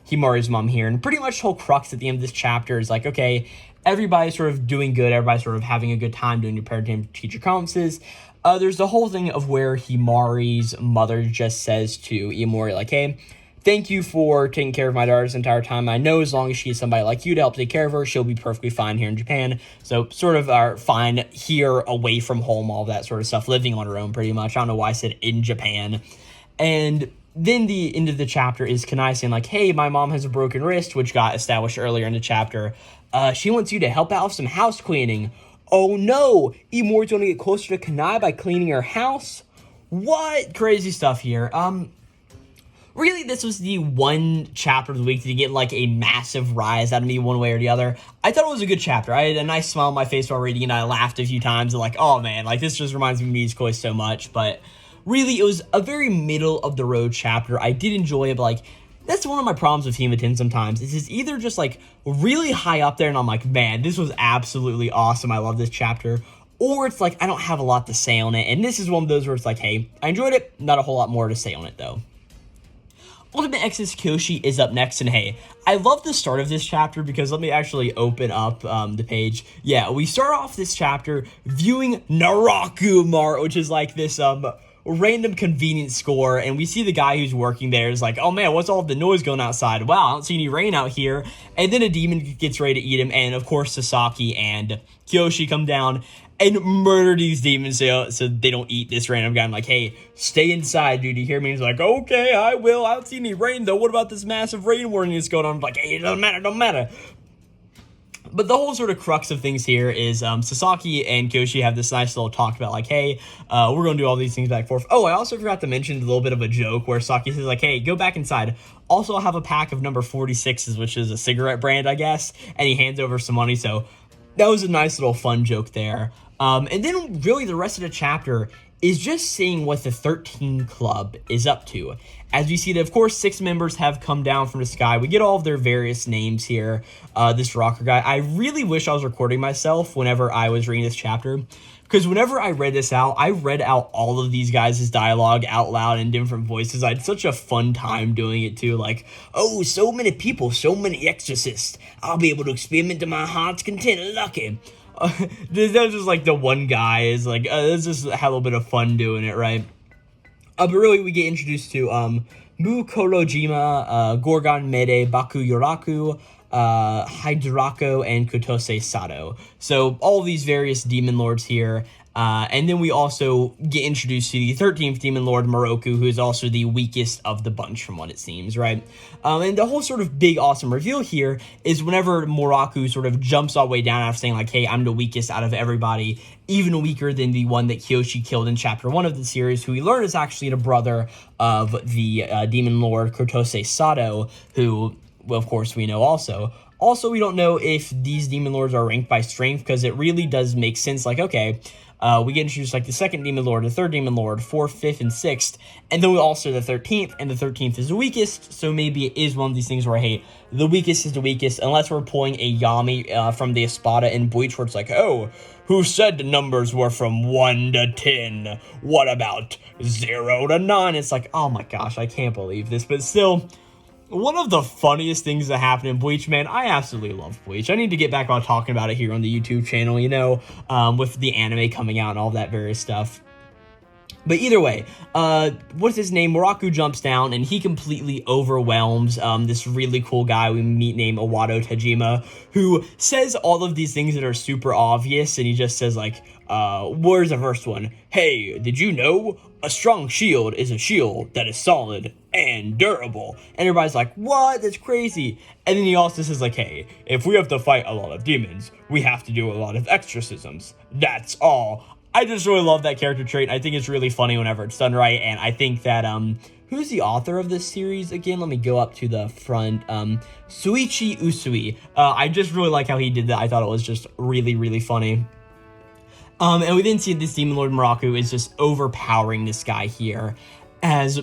Speaker 1: Himari's mom here, and pretty much the whole crux at the end of this chapter is like, okay, everybody's sort of doing good, everybody's sort of having a good time doing your parent-teacher conferences. There's the whole thing of where Himari's mother just says to Imori, like, hey, thank you for taking care of my daughter this entire time. I know as long as she has somebody like you to help take care of her, she'll be perfectly fine here in Japan. So sort of are fine here, away from home, all that sort of stuff, living on her own pretty much. I don't know why I said in Japan. And then the end of the chapter is Kanai saying like, hey, my mom has a broken wrist, which got established earlier in the chapter. She wants you to help out with some house cleaning. Oh no, Imori's going to get closer to Kanai by cleaning her house? What? Crazy stuff here. Really, this was the one chapter of the week to get like a massive rise out of me one way or the other. I thought it was a good chapter. I had a nice smile on my face while reading, and I laughed a few times. Like, oh man, like this just reminds me of Mi's Koi so much. But really, it was a very middle of the road chapter. I did enjoy it, but like, that's one of my problems with Hematin sometimes. It's either just like really high up there, and I'm like, man, this was absolutely awesome. I love this chapter. Or it's like, I don't have a lot to say on it. And this is one of those where it's like, hey, I enjoyed it. Not a whole lot more to say on it though. Ultimate X's Kyoshi is up next, and hey, I love the start of this chapter because let me actually open up the page. Yeah, we start off this chapter viewing Naraku Mart, which is like this random convenience store, and we see the guy who's working there is like, oh man, what's all the noise going outside? Wow, I don't see any rain out here. And then a demon gets ready to eat him, and of course Sasaki and Kyoshi come down and murder these demons so they don't eat this random guy. I'm like, hey, stay inside, dude. You hear me? He's like, okay, I will. I don't see any rain, though. What about this massive rain warning that's going on? I'm like, hey, it doesn't matter. But the whole sort of crux of things here is Sasaki and Kyoshi have this nice little talk about like, hey, we're going to do all these things back and forth. Oh, I also forgot to mention a little bit of a joke where Sasaki says like, hey, go back inside. Also, I have a pack of number 46s, which is a cigarette brand, I guess. And he hands over some money. So that was a nice little fun joke there. And then really the rest of the chapter is just seeing what the 13 Club is up to. As we see that, of course, 6 members have come down from the sky. We get all of their various names here. This rocker guy. I really wish I was recording myself whenever I was reading this chapter. Because whenever I read this out, I read out all of these guys' dialogue out loud in different voices. I had such a fun time doing it too. Like, oh, so many people, so many exorcists. I'll be able to experiment to my heart's content. Lucky. That was just like the one guy is like, let's just have a little bit of fun doing it, right? But really, we get introduced to Mu Korojima, Gorgon Mede, Baku Yoraku, Hydrako, and Kotose Sato. So all of these various demon lords here. And then we also get introduced to the 13th Demon Lord, Moroku, who is also the weakest of the bunch from what it seems, right? And the whole sort of big awesome reveal here is whenever Moroku sort of jumps all the way down after saying like, hey, I'm the weakest out of everybody, even weaker than the one that Kyoshi killed in chapter 1 of the series, who we learn is actually the brother of the Demon Lord, Kotose Sato, who, well, of course, we know also. Also, we don't know if these Demon Lords are ranked by strength, because it really does make sense, like, okay, we get introduced like the 2nd Demon Lord, the 3rd Demon Lord, 4th, 5th, and 6th, and then we also the 13th, and the 13th is the weakest, so maybe it is one of these things where, hey, the weakest is the weakest, unless we're pulling a Yami from the Espada in Bleach, where it's like, oh, who said the numbers were from 1 to 10? What about 0 to 9? It's like, oh my gosh, I can't believe this, but still, one of the funniest things that happened in Bleach, man. I absolutely love Bleach. I need to get back on talking about it here on the YouTube channel, you know, with the anime coming out and all that various stuff. But either way, what's his name? Moroku jumps down and he completely overwhelms this really cool guy we meet named Owado Tajima, who says all of these things that are super obvious, and he just says like, where's the first one? Hey, did you know? A strong shield is a shield that is solid and durable. And everybody's like, what? That's crazy. And then he also says like, hey, if we have to fight a lot of demons, we have to do a lot of exorcisms. That's all. I just really love that character trait. I think it's really funny whenever it's done right. And I think that, who's the author of this series again? Let me go up to the front. Suichi Usui. I just really like how he did that. I thought it was just really, really funny. And we then see this Demon Lord Moroku is just overpowering this guy here. As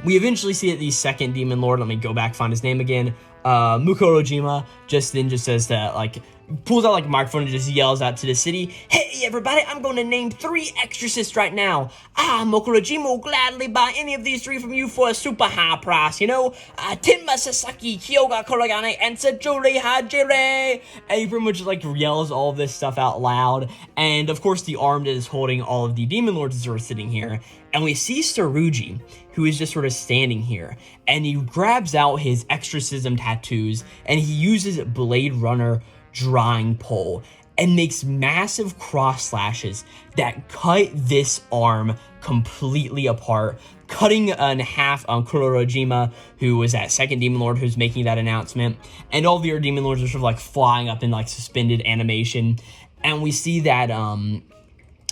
Speaker 1: we eventually see that the 2nd Demon Lord, let me go back, find his name again, Mukorojima, just says that, like, pulls out like a microphone and just yells out to the city, "Hey everybody, I'm going to name 3 exorcists right now. Mokurajima will gladly buy any of these 3 from you for a super high price, you know? Tenma Sasaki, Kyoga Korogane, and Sajuri Hajire." And he pretty much just like yells all of this stuff out loud. And of course the arm that is holding all of the demon lords is sort of sitting here. And we see Saruji, who is just sort of standing here, and he grabs out his exorcism tattoos and he uses Blade Runner drawing pole and makes massive cross slashes that cut this arm completely apart, cutting in half on Kurorojima, who was that second demon lord who's making that announcement, and all the other demon lords are sort of like flying up in like suspended animation. And we see that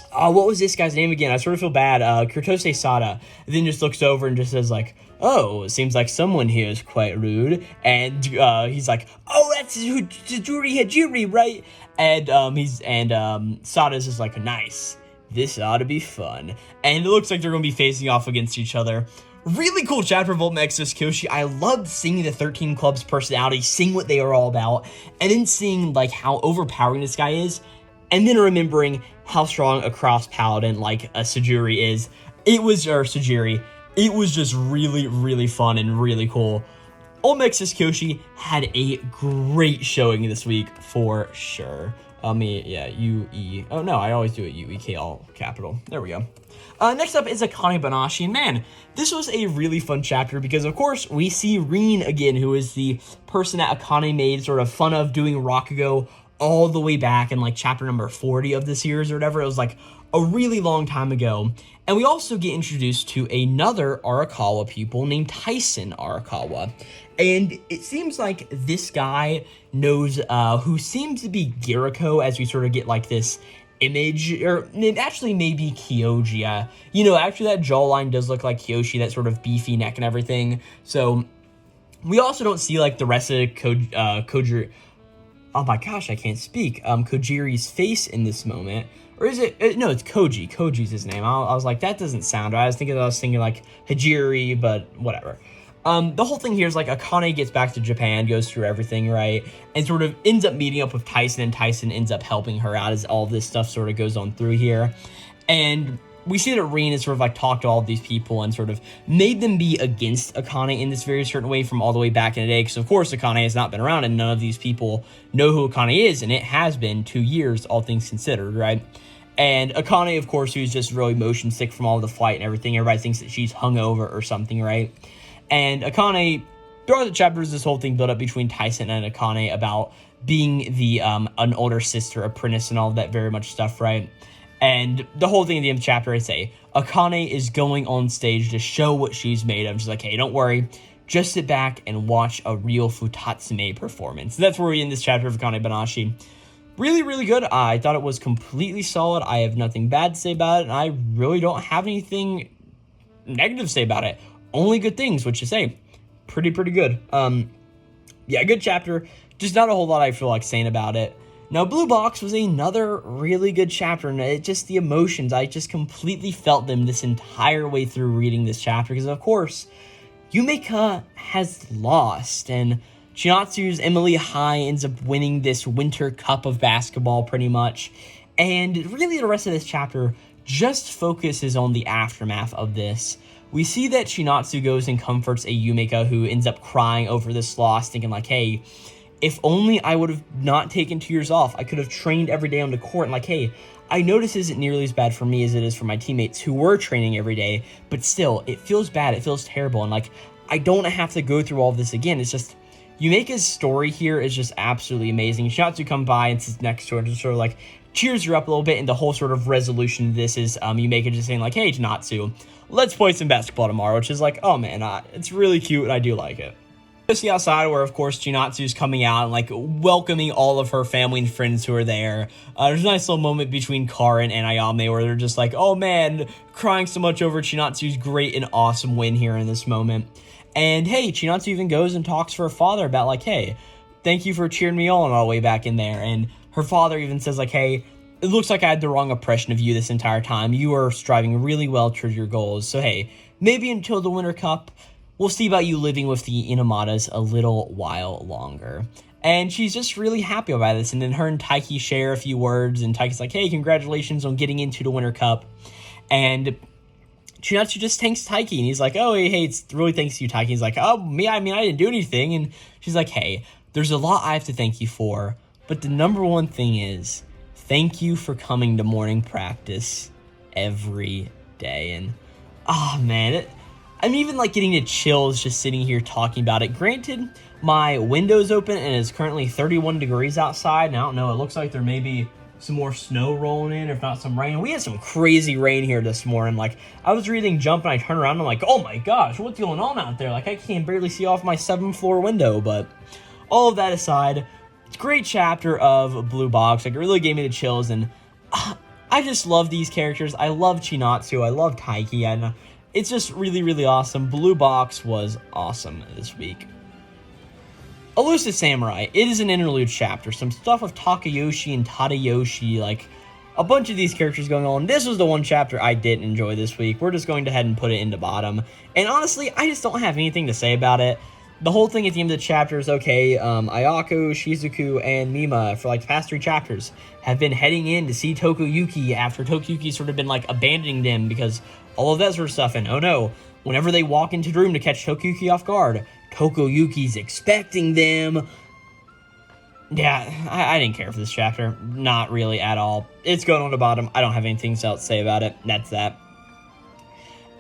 Speaker 1: what was this guy's name again? I sort of feel bad. Kurtose Sada then just looks over and just says like, "Oh, it seems like someone here is quite rude." And he's like, "Oh, that's Sajuri Hajiri, right?" And Sada's just like, "Nice. This ought to be fun." And it looks like they're going to be facing off against each other. Really cool chapter of Nexus Kyoshi. I loved seeing the 13 Club's personality, seeing what they are all about, and then seeing like how overpowering this guy is, and then remembering how strong a cross paladin like a Sajiri is. It was just really, really fun and really cool. Old Nexus Kyoshi had a great showing this week for sure. UE. Oh no, I always do it UEK all capital. There we go. Next up is Akane Banashi, and man, this was a really fun chapter because of course we see Rin again, who is the person that Akane made sort of fun of doing Rakugo all the way back in like chapter number 40 of the series or whatever. It was like a really long time ago. And we also get introduced to another Arakawa pupil named Tyson Arakawa. And it seems like this guy knows who seems to be Giriko, as we sort of get like this image, or actually maybe Kyoji. You know, actually that jawline does look like Kyoshi, that sort of beefy neck and everything. So we also don't see like the rest of Kojiri. Oh my gosh, I can't speak. Kojiri's face in this moment. Or is it? No, it's Koji. Koji's his name. I was like, that doesn't sound right. I was thinking like Hajiri, but whatever. The whole thing here is like Akane gets back to Japan, goes through everything, right? And sort of ends up meeting up with Tyson, and Tyson ends up helping her out as all this stuff sort of goes on through here. And we see that Rin has sort of like talked to all of these people and sort of made them be against Akane in this very certain way from all the way back in the day. Because of course Akane has not been around and none of these people know who Akane is. And it has been 2 years, all things considered, right? And Akane, of course, who's just really motion sick from all the flight and everything. Everybody thinks that she's hungover or something, right? And Akane, throughout the chapters, this whole thing built up between Tyson and Akane about being the an older sister apprentice and all that very much stuff, right? And the whole thing at the end of the chapter, I say, Akane is going on stage to show what she's made of. She's like, hey, don't worry. Just sit back and watch a real Futatsume performance. And that's where we end this chapter of Akane Banashi. Really, really good. I thought it was completely solid. I have nothing bad to say about it. And I really don't have anything negative to say about it. Only good things, which is, hey, pretty good. Yeah, good chapter. Just not a whole lot I feel like saying about it. Now, Blue Box was another really good chapter, and it just, the emotions, I just completely felt them this entire way through reading this chapter, because of course, Yumeka has lost, and Chinatsu's Emily High ends up winning this Winter Cup of basketball, pretty much, and really the rest of this chapter just focuses on the aftermath of this. We see that Chinatsu goes and comforts a Yumeka who ends up crying over this loss, thinking like, hey, if only I would have not taken 2 years off, I could have trained every day on the court. And like, hey, I know this isn't nearly as bad for me as it is for my teammates who were training every day, but still, it feels bad. It feels terrible. And like, I don't have to go through all this again. It's just, Yumeka's story here is just absolutely amazing. Chinatsu comes by and sits next to her and just sort of like cheers her up a little bit. And the whole sort of resolution of this is Yumeka just saying like, hey, Chinatsu, let's play some basketball tomorrow, which is like, oh man, it's really cute and I do like it. See outside where, of course, Chinatsu's coming out and, like, welcoming all of her family and friends who are there. There's a nice little moment between Karin and Ayame where they're just like, oh, man, crying so much over Chinatsu's great and awesome win here in this moment. And, hey, Chinatsu even goes and talks to her father about, like, hey, thank you for cheering me on all the way back in there. And her father even says, like, hey, it looks like I had the wrong impression of you this entire time. You are striving really well towards your goals. So, hey, maybe until the Winter Cup, we'll see about you living with the Inamadas a little while longer. And she's just really happy about this. And then her and Taiki share a few words, and Taiki's like, hey, congratulations on getting into the Winter Cup. And Chinatsu just thanks Taiki, and he's like, oh, hey, it's really thanks to you, Taiki. He's like, oh, I didn't do anything. And she's like, hey, there's a lot I have to thank you for, but the number one thing is, thank you for coming to morning practice every day. And, oh, man, I'm even, like, getting the chills just sitting here talking about it. Granted, my window's open, and it's currently 31 degrees outside, and I don't know, it looks like there may be some more snow rolling in, if not some rain. We had some crazy rain here this morning. Like, I was reading Jump, and I turned around, and I'm like, oh my gosh, what's going on out there? Like, I can't barely see off my 7th floor window. But all of that aside, it's a great chapter of Blue Box. Like, it really gave me the chills, and I just love these characters. I love Chinatsu. I love Taiki, and it's just really, really awesome. Blue Box was awesome this week. Elusive Samurai, it is an interlude chapter. Some stuff with Takayoshi and Tadayoshi, like a bunch of these characters going on. This was the one chapter I didn't enjoy this week. We're just going to head and put it into bottom. And honestly, I just don't have anything to say about it. The whole thing at the end of the chapter is okay. Ayako, Shizuku, and Mima, for like the past 3 chapters, have been heading in to see Tokuyuki after Tokuyuki sort of been like abandoning them because all of that sort of stuff. And oh no, whenever they walk into the room to catch Tokuyuki off guard, Tokuyuki's expecting them. Yeah, I didn't care for this chapter. Not really at all. It's going on the bottom. I don't have anything else to say about it. That's that.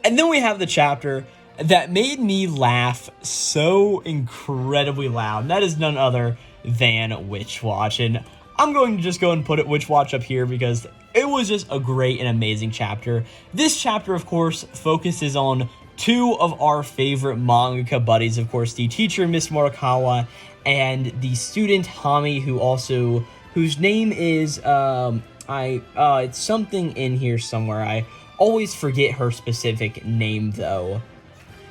Speaker 1: And then we have the chapter that made me laugh so incredibly loud. And that is none other than Witch Watch. And I'm going to just go and put it Witch Watch up here because it was just a great and amazing chapter. This chapter, of course, focuses on 2 of our favorite mangaka buddies, of course, the teacher, Miss Morikawa, and the student, Hami, whose name is, it's something in here somewhere. I always forget her specific name, though.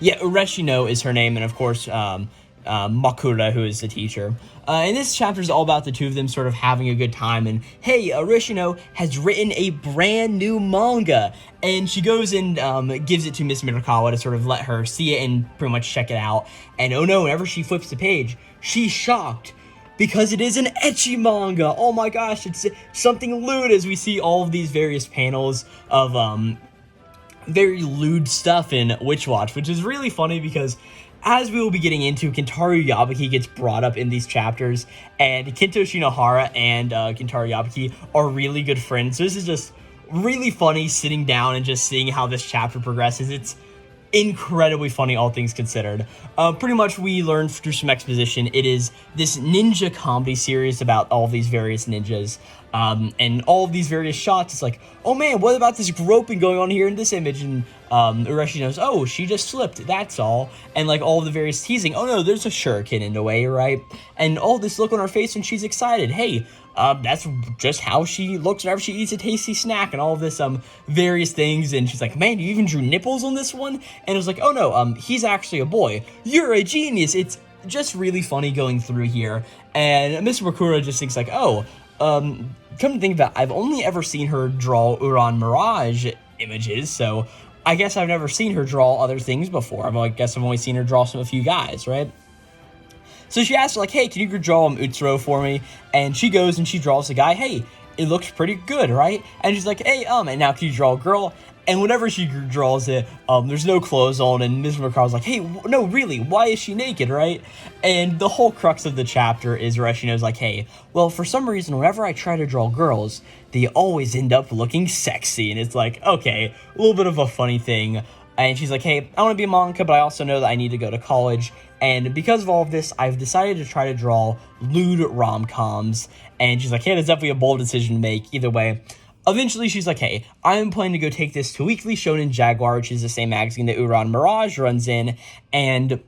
Speaker 1: Yeah, Ureshino is her name, and of course, Makura, who is the teacher. And this chapter is all about the 2 of them sort of having a good time. And hey, Ureshino has written a brand new manga. And she goes and gives it to Miss Mirakawa to sort of let her see it and pretty much check it out. And oh no, whenever she flips the page, she's shocked because it is an ecchi manga. Oh my gosh, it's something lewd, as we see all of these various panels of very lewd stuff in Witch Watch, which is really funny because as we will be getting into, Kentaro Yabaki gets brought up in these chapters, and Kento Shinohara and Kentaro Yabaki are really good friends. So this is just really funny sitting down and just seeing how this chapter progresses. It's incredibly funny, all things considered. Pretty much we learned through some exposition, it is this ninja comedy series about all these various ninjas. And all of these various shots, it's like, oh man, what about this groping going on here in this image? And Ureshi knows, oh, she just slipped, that's all. And like all of the various teasing, oh no, there's a shuriken in the way, right? And all this look on her face when she's excited. Hey, that's just how she looks whenever she eats a tasty snack, and all of this various things. And she's like, man, you even drew nipples on this one? And it was like, oh no, he's actually a boy. You're a genius. It's just really funny going through here. And Mr. Makura just thinks like, oh, come to think of it, I've only ever seen her draw Uran Mirage images, so I guess I've never seen her draw other things before. I guess I've only seen her draw a few guys, right? So she asks her, like, hey, can you draw Utsuro for me? And she goes and she draws a guy. Hey, it looks pretty good, right? And she's like, hey, and now can you draw a girl? And whenever she draws it, there's no clothes on, and Ms. McCar's like, hey, no, really, why is she naked, right? And the whole crux of the chapter is Ureshino's like, hey, well, for some reason, whenever I try to draw girls, they always end up looking sexy. And it's like, okay, a little bit of a funny thing. And she's like, hey, I want to be a mangaka, but I also know that I need to go to college. And because of all of this, I've decided to try to draw lewd rom-coms. And she's like, hey, that's definitely a bold decision to make. Either way, eventually she's like, hey, I'm planning to go take this to Weekly Shonen Jaguar, which is the same magazine that Uran Mirage runs in, and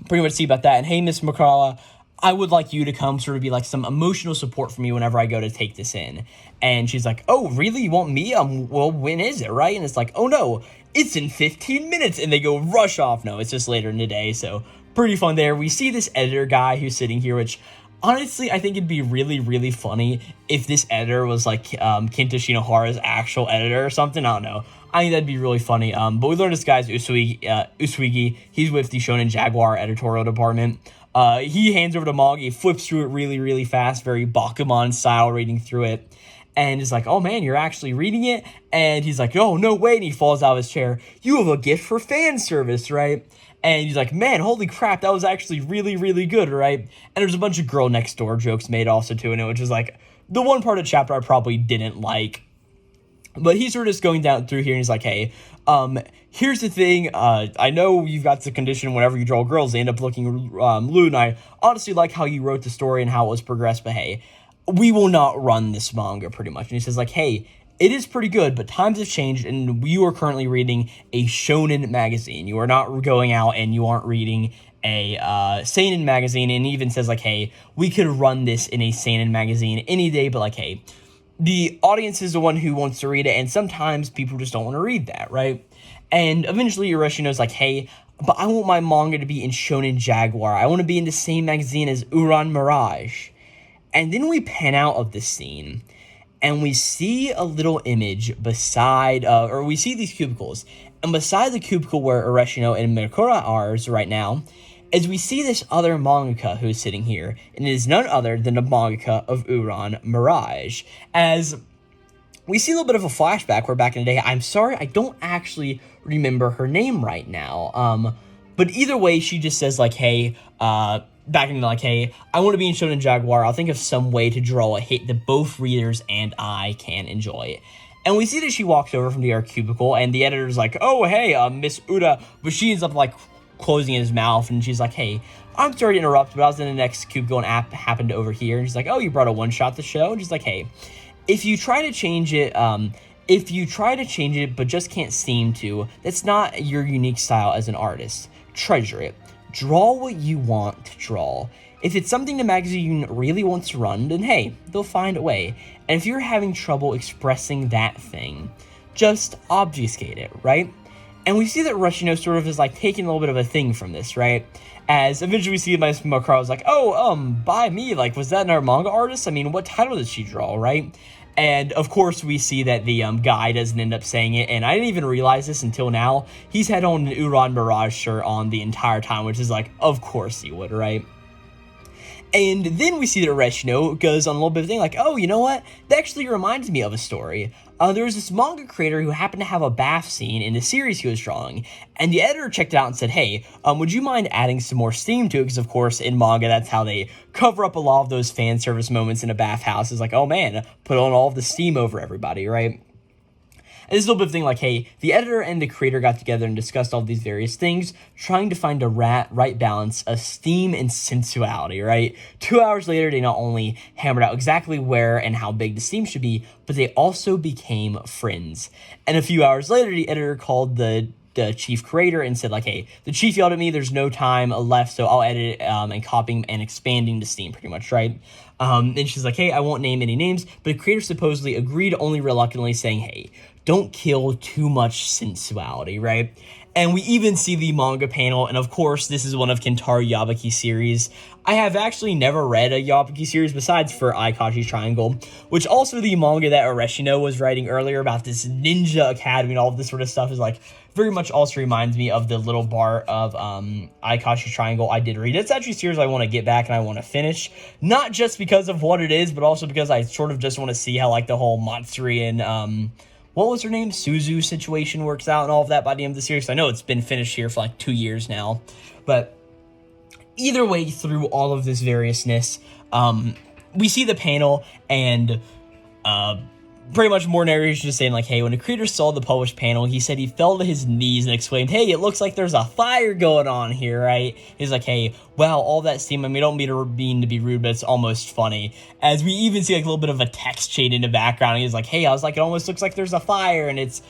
Speaker 1: pretty much see about that. And hey, Miss Makara, I would like you to come sort of be like some emotional support for me whenever I go to take this in. And she's like, oh, really? You want me? Well, when is it, right? And it's like, oh no, it's in 15 minutes. And they go rush off. No, it's just later in the day. So pretty fun there. We see this editor guy who's sitting here, which Honestly, I think it'd be really, really funny if this editor was like Kenta Shinohara's actual editor or something. I don't know. I think that'd be really funny. But we learned this guy's Usuigi. He's with the Shonen Jaguar editorial department. He hands over the manga. He flips through it really, really fast, very Bakuman style, reading through it. And he's like, oh man, you're actually reading it? And he's like, oh, no way. And he falls out of his chair. You have a gift for fan service, right? And he's like, man, holy crap, that was actually really, really good, right? And there's a bunch of girl next door jokes made also too in it, which is like the one part of the chapter I probably didn't like. But he's sort of just going down through here and he's like, hey, here's the thing. I know you've got the condition whenever you draw girls, they end up looking lewd. And I honestly like how you wrote the story and how it was progressed, but hey, we will not run this manga pretty much. And he says like, hey, it is pretty good, but times have changed, and you are currently reading a shonen magazine. You are not going out and you aren't reading a seinen magazine. And he even says like, hey, we could run this in a seinen magazine any day, but like, hey, the audience is the one who wants to read it, and sometimes people just don't want to read that, right? And eventually Urashino's like, hey, but I want my manga to be in Shonen Jaguar. I want to be in the same magazine as Uran Mirage. And then we pan out of this scene, and we see a little image beside, or we see these cubicles. And beside the cubicle where Urashino and Mikura are right now, is we see this other mangaka who's sitting here. And it is none other than the mangaka of Uran Mirage. As we see a little bit of a flashback where back in the day, I'm sorry, I don't actually remember her name right now. But either way, she just says like, hey, back in like, hey, I want to be in Shonen Jaguar. I'll think of some way to draw a hit that both readers and I can enjoy. And we see that she walks over from the cubicle, and the editor's like, oh, hey, Miss Uda, but she ends up like closing his mouth, and she's like, hey, I'm sorry to interrupt, but I was in the next cubicle and app happened over here. And she's like, oh, you brought a one-shot to show? And she's like, hey, if you try to change it, but just can't seem to, that's not your unique style as an artist. Treasure it. Draw what you want to draw. If it's something the magazine really wants to run, then hey, they'll find a way. And if you're having trouble expressing that thing, just obfuscate it, right? And we see that Urashino sort of is like taking a little bit of a thing from this, right? As eventually we see my Makara was like, oh, by me, like, was that our manga artist? I mean, what title did she draw, right? And of course we see that the guy doesn't end up saying it, and I didn't even realize this until now. He's had on an Uran Mirage shirt on the entire time, which is like, of course he would, right? And then we see that Urashino goes on a little bit of a thing like, oh, you know what? That actually reminds me of a story. There was this manga creator who happened to have a bath scene in the series he was drawing, and the editor checked it out and said, hey, would you mind adding some more steam to it? Because, of course, in manga, that's how they cover up a lot of those fan service moments in a bathhouse. It's like, oh, man, put on all of the steam over everybody, right? And this little bit of thing like, hey, the editor and the creator got together and discussed all these various things, trying to find a right balance of steam and sensuality, right? 2 hours later, they not only hammered out exactly where and how big the steam should be, but they also became friends. And a few hours later, the editor called the chief creator and said like, hey, the chief yelled at me, there's no time left, so I'll edit it and copying and expanding the steam pretty much, right? And she's like, hey, I won't name any names, but the creator supposedly agreed, only reluctantly saying, hey, don't kill too much sensuality, right? And we even see the manga panel, and of course, this is one of Kentaro Yabuki's series. I have actually never read a Yabuki series besides for Aikachi's Triangle, which also the manga that Urashino was writing earlier about this ninja academy and all of this sort of stuff is like very much also reminds me of the little bar of Aikachi's Triangle I did read. It's actually a series I want to get back and I want to finish, not just because of what it is, but also because I sort of just want to see how like the whole Matsuri and what was her name? Suzu situation works out and all of that by the end of the series. I know it's been finished here for like 2 years now, but either way, through all of this variousness, we see the panel and pretty much more narration just saying like, hey, when the creator saw the published panel, he said he fell to his knees and exclaimed, hey, it looks like there's a fire going on here, right? He's like, hey, wow, all that steam, I mean, I don't mean to be rude, but it's almost funny. As we even see like a little bit of a text chain in the background, and he's like, hey, I was like, it almost looks like there's a fire, and it's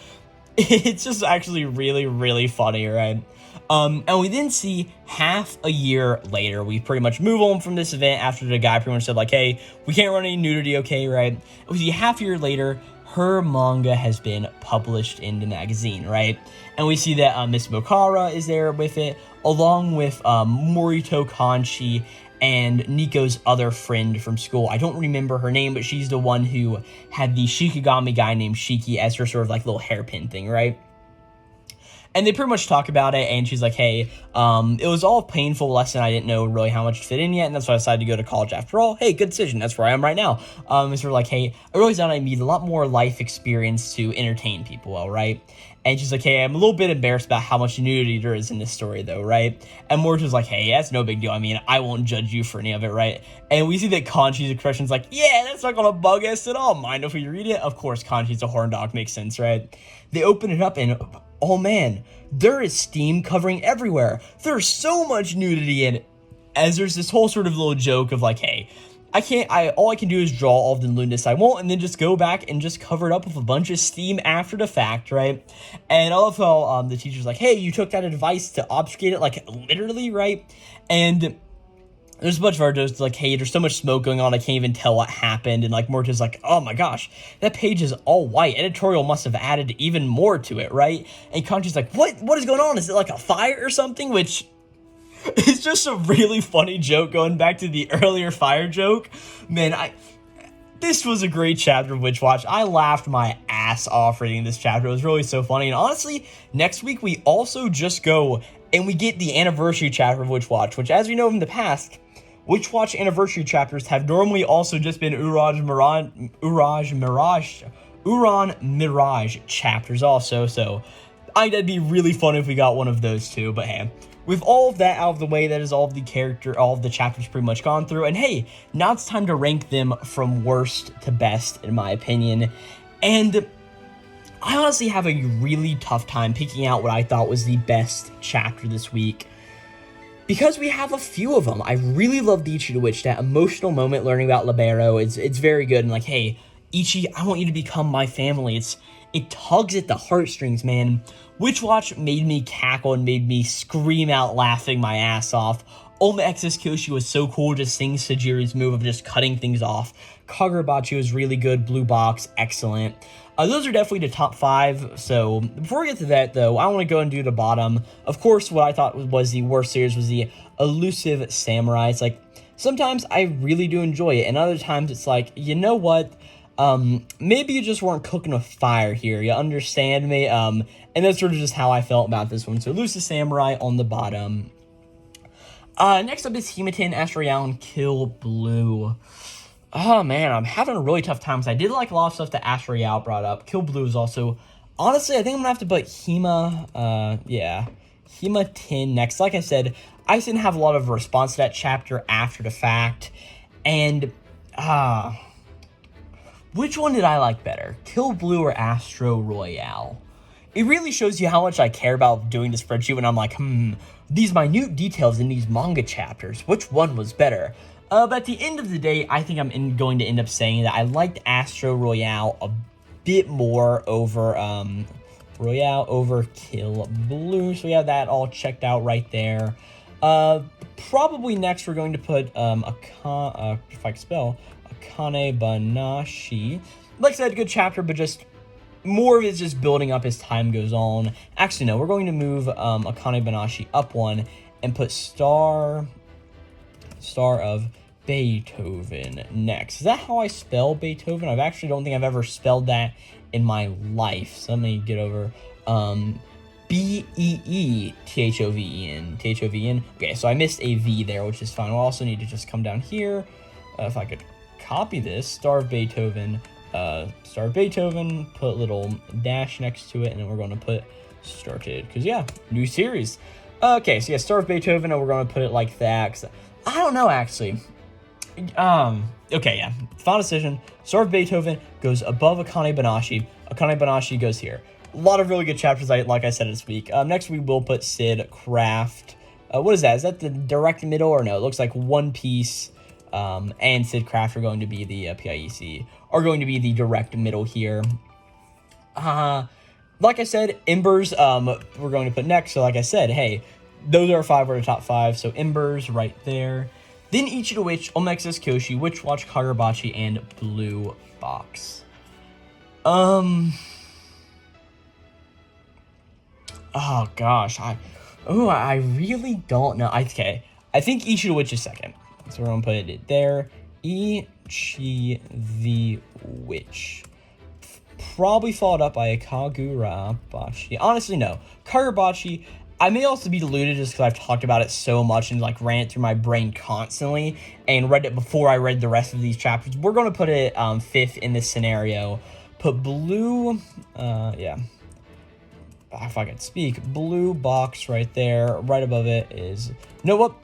Speaker 1: just actually really, really funny, right? And we then see half a year later, we pretty much move on from this event after the guy pretty much said like, hey, we can't run any nudity, okay, right? We see half a year later, her manga has been published in the magazine, right? And we see that Miss Mokara is there with it, along with Morito Kanchi and Nico's other friend from school. I don't remember her name, but she's the one who had the Shikigami guy named Shiki as her sort of like little hairpin thing, right? And they pretty much talk about it, and she's like, hey, it was all a painful lesson. I didn't know really how much to fit in yet, and that's why I decided to go to college after all. Hey, good decision. That's where I am right now. It's sort of like, hey, I realized that I need a lot more life experience to entertain people well, right? And she's like, hey, I'm a little bit embarrassed about how much nudity there is in this story, though, right? And Morta's like, hey, that's no big deal. I mean, I won't judge you for any of it, right? And we see that Kanji's expression's like, yeah, that's not gonna bug us at all. Mind if we read it? Of course, Kanji's a horn dog. Makes sense, right? They open it up, and oh man, there is steam covering everywhere. There's so much nudity in it. As there's this whole sort of little joke of like, hey, all I can do is draw all of the lewdness I want and then just go back and just cover it up with a bunch of steam after the fact, right? And I love how the teacher's like, hey, you took that advice to obfuscate it, like literally, right? And there's a bunch of artists like, hey, there's so much smoke going on, I can't even tell what happened. And like Morta's like, oh my gosh, that page is all white. Editorial must have added even more to it, right? And Kanji's like, what is going on? Is it like a fire or something? Which is just a really funny joke going back to the earlier fire joke. Man, this was a great chapter of Witch Watch. I laughed my ass off reading this chapter. It was really so funny. And honestly, next week we also just go and we get the anniversary chapter of Witch Watch, which as we know from the past, Witch Watch anniversary chapters have normally also just been Uran Mirage chapters also, so that'd be really fun if we got one of those too. But hey, with all of that out of the way, that is all of the chapters pretty much gone through, and hey, now it's time to rank them from worst to best, in my opinion. And I honestly have a really tough time picking out what I thought was the best chapter this week, because we have a few of them. I really love the Ichi the Witch, that emotional moment learning about Libero. It's very good, and like, hey, Ichi, I want you to become my family. It tugs at the heartstrings, man. Witch Watch made me cackle and made me scream out laughing my ass off. Oma X's Kyoshi was so cool, just seeing Sajiri's move of just cutting things off. Kagurabachi was really good. Blue Box, excellent. Those are definitely the top 5. So before we get to that, though, I want to go and do the bottom. Of course, what I thought was the worst series was the Elusive Samurai. It's like, sometimes I really do enjoy it, and other times it's like, you know what? Maybe you just weren't cooking with fire here. You understand me? And that's sort of just how I felt about this one. So Elusive Samurai on the bottom. Next up is Himiten, Astrayal, and Kill Blue. Oh man, I'm having a really tough time because I did like a lot of stuff that Astrayal brought up. Kill Blue is also, honestly, I think I'm gonna have to put Hima 10 next. Like I said, I just didn't have a lot of response to that chapter after the fact. And, which one did I like better? Kill Blue or Astro Royale? It really shows you how much I care about doing the spreadsheet when I'm like, these minute details in these manga chapters, which one was better? But at the end of the day, I think I'm going to end up saying that I liked Astro Royale a bit more over Kill Blue. So we have that all checked out right there. Probably next we're going to put if I can spell, Akane Banashi. Like I said, good chapter, but just more of it's just building up as time goes on. Actually, no, we're going to move Akane Banashi up one and put Star of Beethoven next. Is that how I spell Beethoven? I actually don't think I've ever spelled that in my life. So let me get over Beethoven. Okay, so I missed a V there, which is fine. We'll also need to just come down here. If I could copy this, Star of Beethoven, put a little dash next to it, and then we're going to put started, because yeah, new series. Okay, so yeah, Star of Beethoven, and we're going to put it like that, 'cause I don't know, actually. Okay, yeah, final decision. Star of Beethoven goes above Akane Banashi. Akane Banashi goes here. A lot of really good chapters, like I said this week. Next we will put Sid Craft. What is that? Is that the direct middle, or no? It looks like One Piece and Sid Craft are going to be the PIEC, are going to be the direct middle here. Like I said, Embers, we're going to put next. So like I said, hey, those are our top 5. So Embers right there. Then Ichi the Witch, Omexus Kyoshi, Witch Watch, Kagurabachi, and Blue Box. Oh gosh, I really don't know. Okay, I think Ichi the Witch is second. So we're going to put it there. Ichi the Witch. Probably followed up by a Kagurabachi. Honestly, no. Kagurabachi, I may also be deluded just because I've talked about it so much and like ran it through my brain constantly and read it before I read the rest of these chapters. We're going to put it 5th in this scenario. Put blue, if I can speak, blue box right there. Right above it is, nope,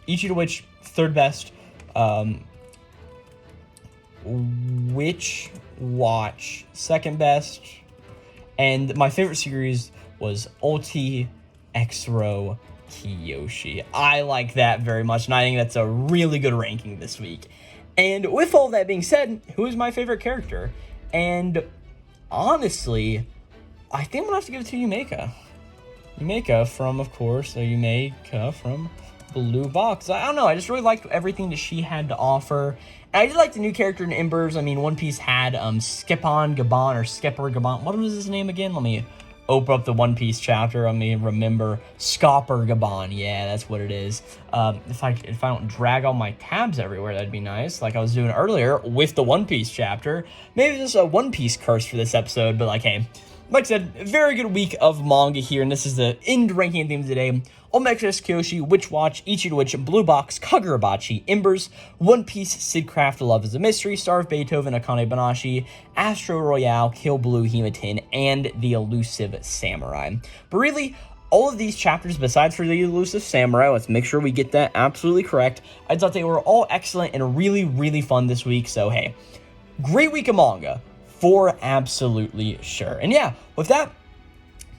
Speaker 1: Ichi the Witch, 3rd best. Witch Watch, 2nd best. And my favorite series was Ulti X-Row Kiyoshi. I like that very much, and I think that's a really good ranking this week. And with all that being said, who is my favorite character? And honestly, I think I'm gonna have to give it to Yumeka. Yumeka from, of course, Yumeka from Blue Box. I don't know, I just really liked everything that she had to offer. And I did like the new character in Embers. I mean, One Piece had Skipper Gabon. What was his name again? Let me open up the One Piece chapter. Let me remember. Scopper Gabon. Yeah, that's what it is. If I don't drag all my tabs everywhere, that'd be nice, like I was doing earlier with the One Piece chapter. Maybe just a One Piece curse for this episode, but like, hey, like I said, very good week of manga here, and this is the end ranking theme today. Nexus, Kyoshi, Witch Watch, Ichi the Witch, Blue Box, Kagurabachi, Embers, One Piece, Sidcraft, Love is a Mystery, Star of Beethoven, Akane Banashi, Astro Royale, Kill Blue, Hematin, and The Elusive Samurai. But really, all of these chapters, besides for The Elusive Samurai, let's make sure we get that absolutely correct, I thought they were all excellent and really, really fun this week, so hey, great week of manga, for absolutely sure. And yeah, with that,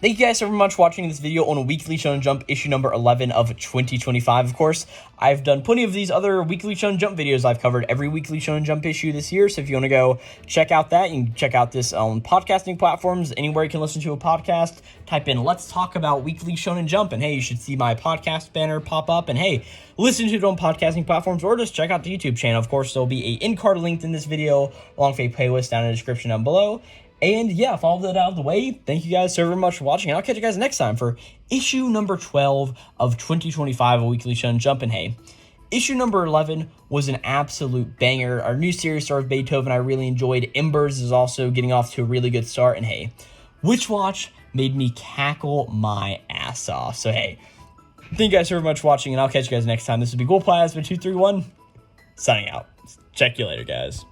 Speaker 1: thank you guys so much for watching this video on Weekly Shonen Jump, issue number 11 of 2025. Of course, I've done plenty of these other Weekly Shonen Jump videos. I've covered every Weekly Shonen Jump issue this year, so if you want to go check out that, you can check out this on podcasting platforms. Anywhere you can listen to a podcast, type in Let's Talk About Weekly Shonen Jump, and hey, you should see my podcast banner pop up, and hey, listen to it on podcasting platforms, or just check out the YouTube channel. Of course, there'll be a in-card linked in this video, along with a playlist down in the description down below. And yeah, with all that out of the way, thank you guys so very much for watching, and I'll catch you guys next time for issue number 12 of 2025 of Weekly Shonen Jump. And hey, issue number 11 was an absolute banger. Our new series, Star of Beethoven, I really enjoyed. Embers is also getting off to a really good start. And hey, Witch Watch made me cackle my ass off. So hey, thank you guys so very much for watching, and I'll catch you guys next time. This will be Glowplasma 231, signing out. Check you later, guys.